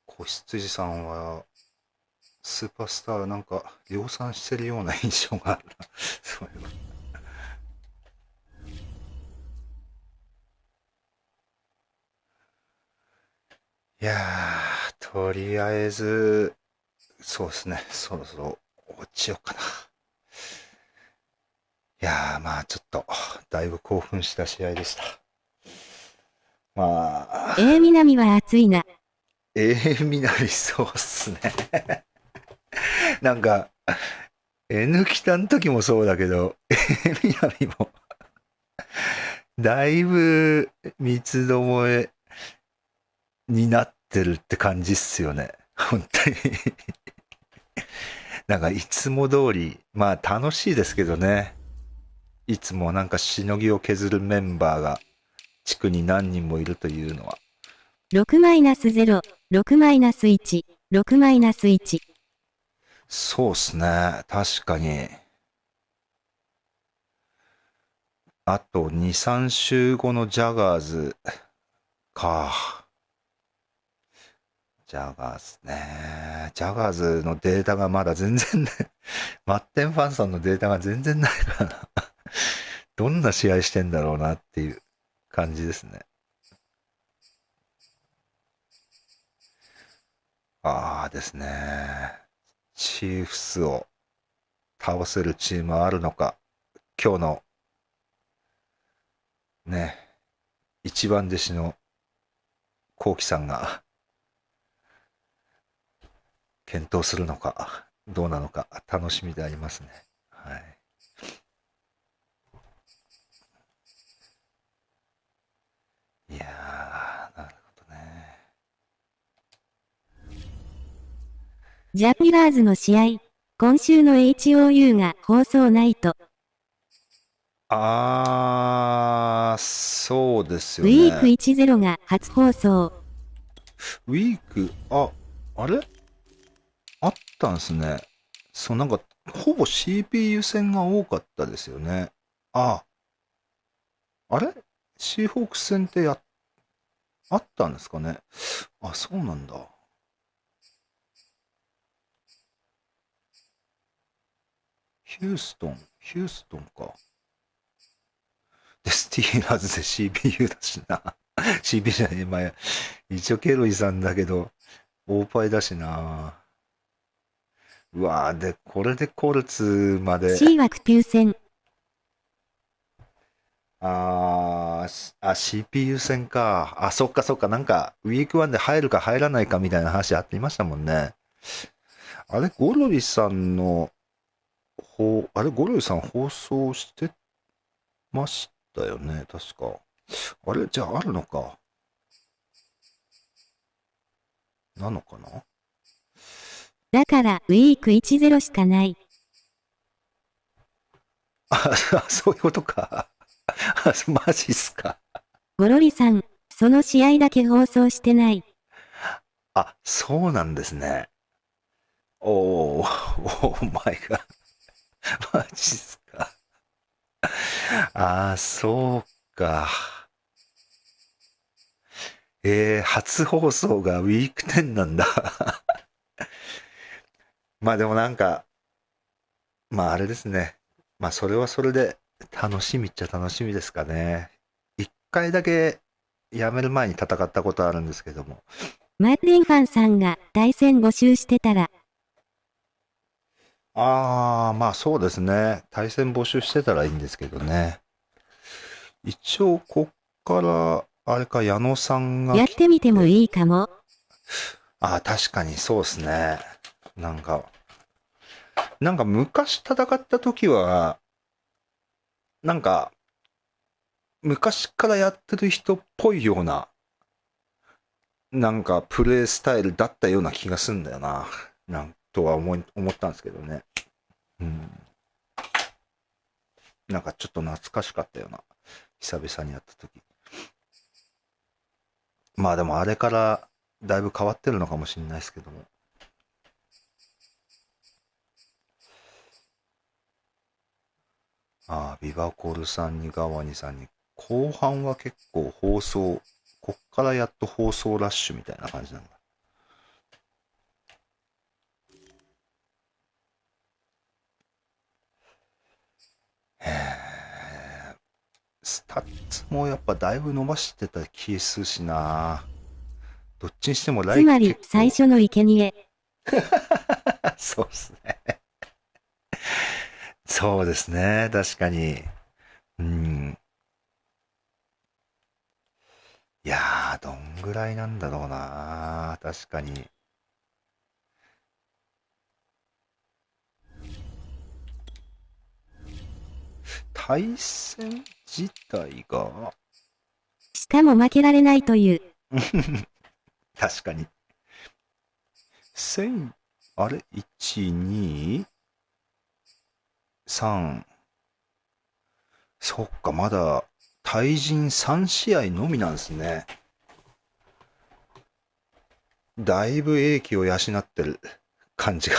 子羊さんは、スーパースターなんか量産してるような印象があるな。そういえば。いやー、とりあえず、そうですね、そろそろ落ちようかな。いやー、まあちょっと、だいぶ興奮した試合でした。まあ、南は暑いな。みなりそうっすね。なんか、N 北の時もそうだけど、みなりも、だいぶ三つどもえになってるって感じっすよね。本当に。なんかいつも通り、まあ楽しいですけどね。いつもなんかしのぎを削るメンバーが地区に何人もいるというのは。6-0、6-1、6-1。そうっすね。確かに。あと2、3週後のジャガーズか。ジャガーズね。ジャガーズのデータがまだ全然ね、マッテンファンさんのデータが全然ないからな。どんな試合してんだろうなっていう感じですね。ああですね。チーフスを倒せるチームはあるのか。今日のね、一番弟子のコウキさんが検討するのか、どうなのか楽しみでありますね。はい。いやー、なるほどね。ジャギラーズの試合。今週の HOU が放送ないと。そうですウィークよね。10が初放送。ウィーク、あれあったんですね。そう、なんか、ほぼ CPU 戦が多かったですよね。あ、あれシーホークス戦ってあったんですかね。あ、そうなんだ。ヒューストンか。で、スティーラーズで CPU だしな。CPU じゃねえ、まあ、一応ケロイさんだけど、大パイだしな。うわぁ、で、これでコルツまで、C 枠9戦。CPU 戦か。そっかそっか。なんか、ウィーク1で入るか入らないかみたいな話あっていましたもんね。あれ、ゴロリさんのゴロリさん放送してましたよね、確か。あれ、じゃああるのか。なのかな。だから、ウィーク10しかない。そういうことか。マジっすか。ゴロリさん、その試合だけ放送してない。そうなんですね。おーマイガー。マジっすか。そうか。初放送がウィーク10なんだ。まあでもなんか、まああれですね。まあそれはそれで楽しみっちゃ楽しみですかね。一回だけ辞める前に戦ったことあるんですけども。マーティンファンさんが対戦募集してたら、まあそうですね。対戦募集してたらいいんですけどね。一応こっから、あれか、矢野さんがやってみてもいいかも。確かにそうですね。なんか昔戦った時は、なんか、昔からやってる人っぽいような、なんかプレイスタイルだったような気がすんだよな。とは思ったんですけどね。うん。なんかちょっと懐かしかったような。久々にやった時。まあでもあれからだいぶ変わってるのかもしれないですけども。ビバコルさんにガワニさんに、後半は結構放送、こっからやっと放送ラッシュみたいな感じなんだ。へえ。スタッツもやっぱだいぶ伸ばしてた気するしな。どっちにしてもつまり、最初の生贄。そうっすね。そうですね。確かに。うん。いやー、どんぐらいなんだろうな。確かに。対戦自体が、しかも負けられないという。確かに。あれ ?1、2、3。そっか、まだ、対人3試合のみなんですね。だいぶ英気を養ってる感じが。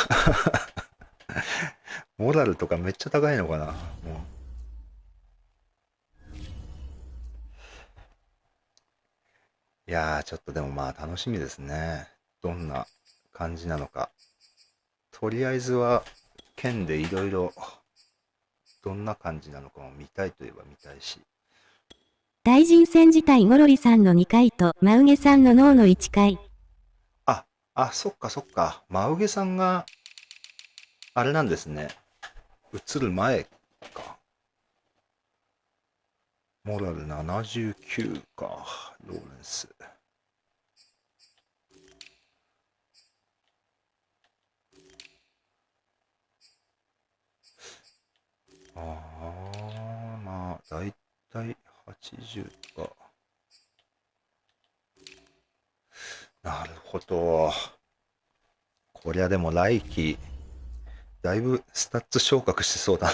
モラルとかめっちゃ高いのかな。もういやー、ちょっとでもまあ楽しみですね。どんな感じなのか。とりあえずは、剣でいろいろ、どんな感じなのかも見たいといえば見たいし。対人戦自体ゴロリさんの2回と、マウゲさんの脳の1回。そっかそっか。マウゲさんが、あれなんですね。映る前か。モラル79か。ローレンス。まあ、だいたい80とか。なるほど。こりゃでも来季、だいぶスタッツ昇格してそうだ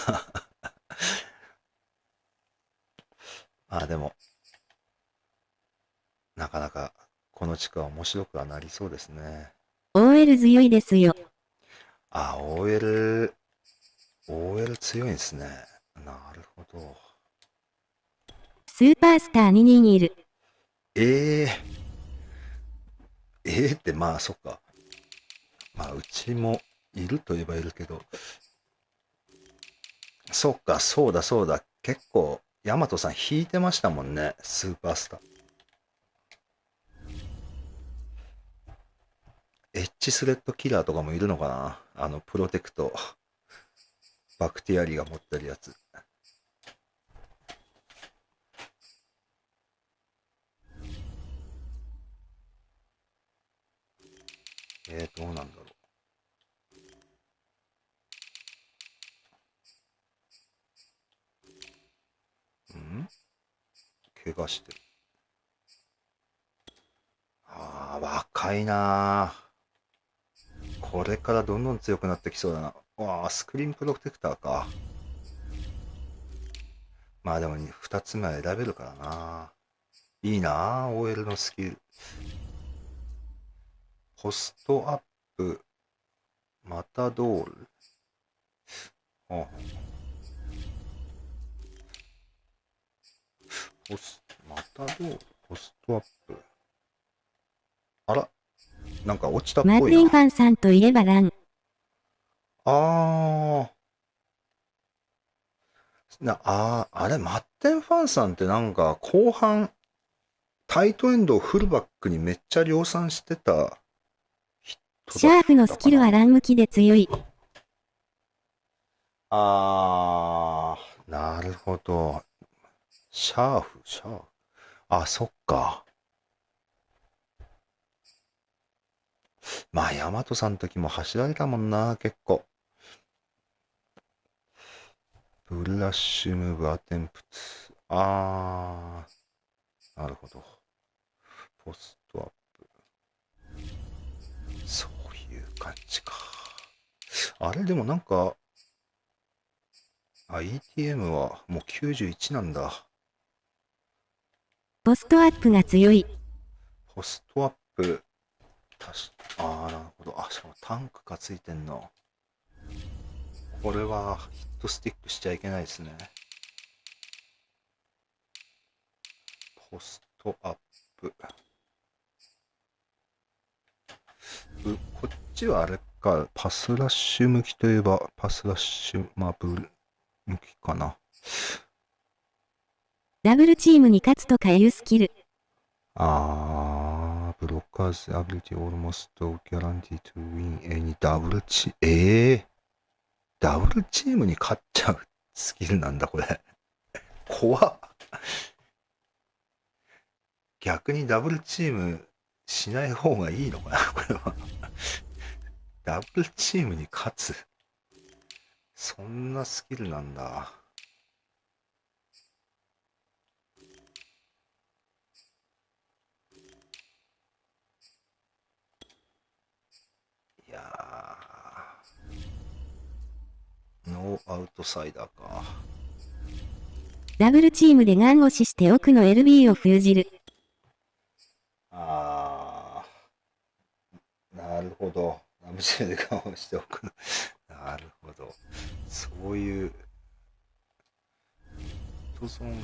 な。でも、なかなかこの地区は面白くはなりそうですね。OL 強いですよ。OL 強いんですね。なるほど。スーパースター2人いる。ってまあそっか。まあうちもいるといえばいるけど。そっか、そうだそうだ。結構、ヤマトさん引いてましたもんね。スーパースター。エッジスレッドキラーとかもいるのかな、プロテクト。バクティアリが持ってるやつ。どうなんだろう。怪我してる。若いなこれからどんどん強くなってきそうだな。スクリーンプロテクターか。まあでも2つ目は選べるからな。いいな OL のスキル。ポストアップ、マタドール。マタドール、ポストアップ。あら、なんか落ちたっぽいな。マーティン・ファンさんといえばラン。あれ、マッテン・ファンさんってなんか後半、タイトエンドをフルバックにめっちゃ量産してた人だったかな。シャーフのスキルはラン向きで強い。なるほど。シャーフ。そっか。まあ、ヤマトさんの時も走られたもんな、結構。ブラッシュムーブ、アテンプト。なるほど。ポストアップ。そういう感じか。あれ、でもなんか、ETM はもう91なんだ。ポストアップが強い。ポストアップ。なるほど。しかもタンクがついてんの。これはヒットスティックしちゃいけないですね。コストアップ。こっちはあれか、パスラッシュ向きといえば、パスラッシュマブル向きかな。ダブルチームに勝つとかいうスキル。ブロッカーズアビリティオールモストギャランティートウィン A にダブルチームに勝っちゃうスキルなんだこれ。怖っ。逆にダブルチームしない方がいいのかなこれは。ダブルチームに勝つ。そんなスキルなんだ。いやー、ノーアウトサイダーか。ダブルチームでガン押しして奥の LB を封じる。なるほど。ダブルチームでガン押しておくの。なるほど。そういう。トゾン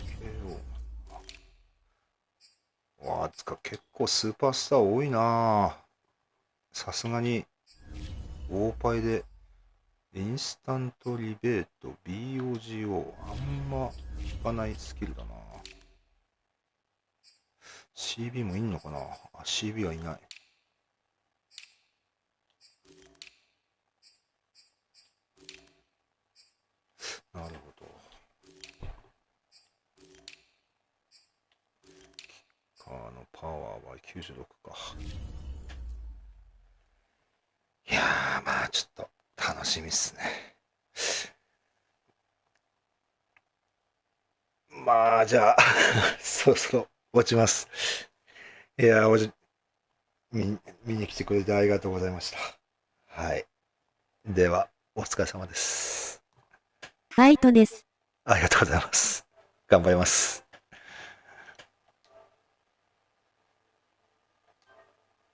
KO。わあ、つか結構スーパースター多いな。さすがに、大パイで、インスタントリベート、BOGO、あんま聞かないスキルだな。CB もいんのかな。CB はいない。なるほど。キッカーのパワーは96か。いやー、まあちょっと楽しみっすね。まあじゃあ、そろそろ落ちます。いやー、見に来てくれてありがとうございました。はい。では、お疲れ様です。ファイトです。ありがとうございます。頑張ります。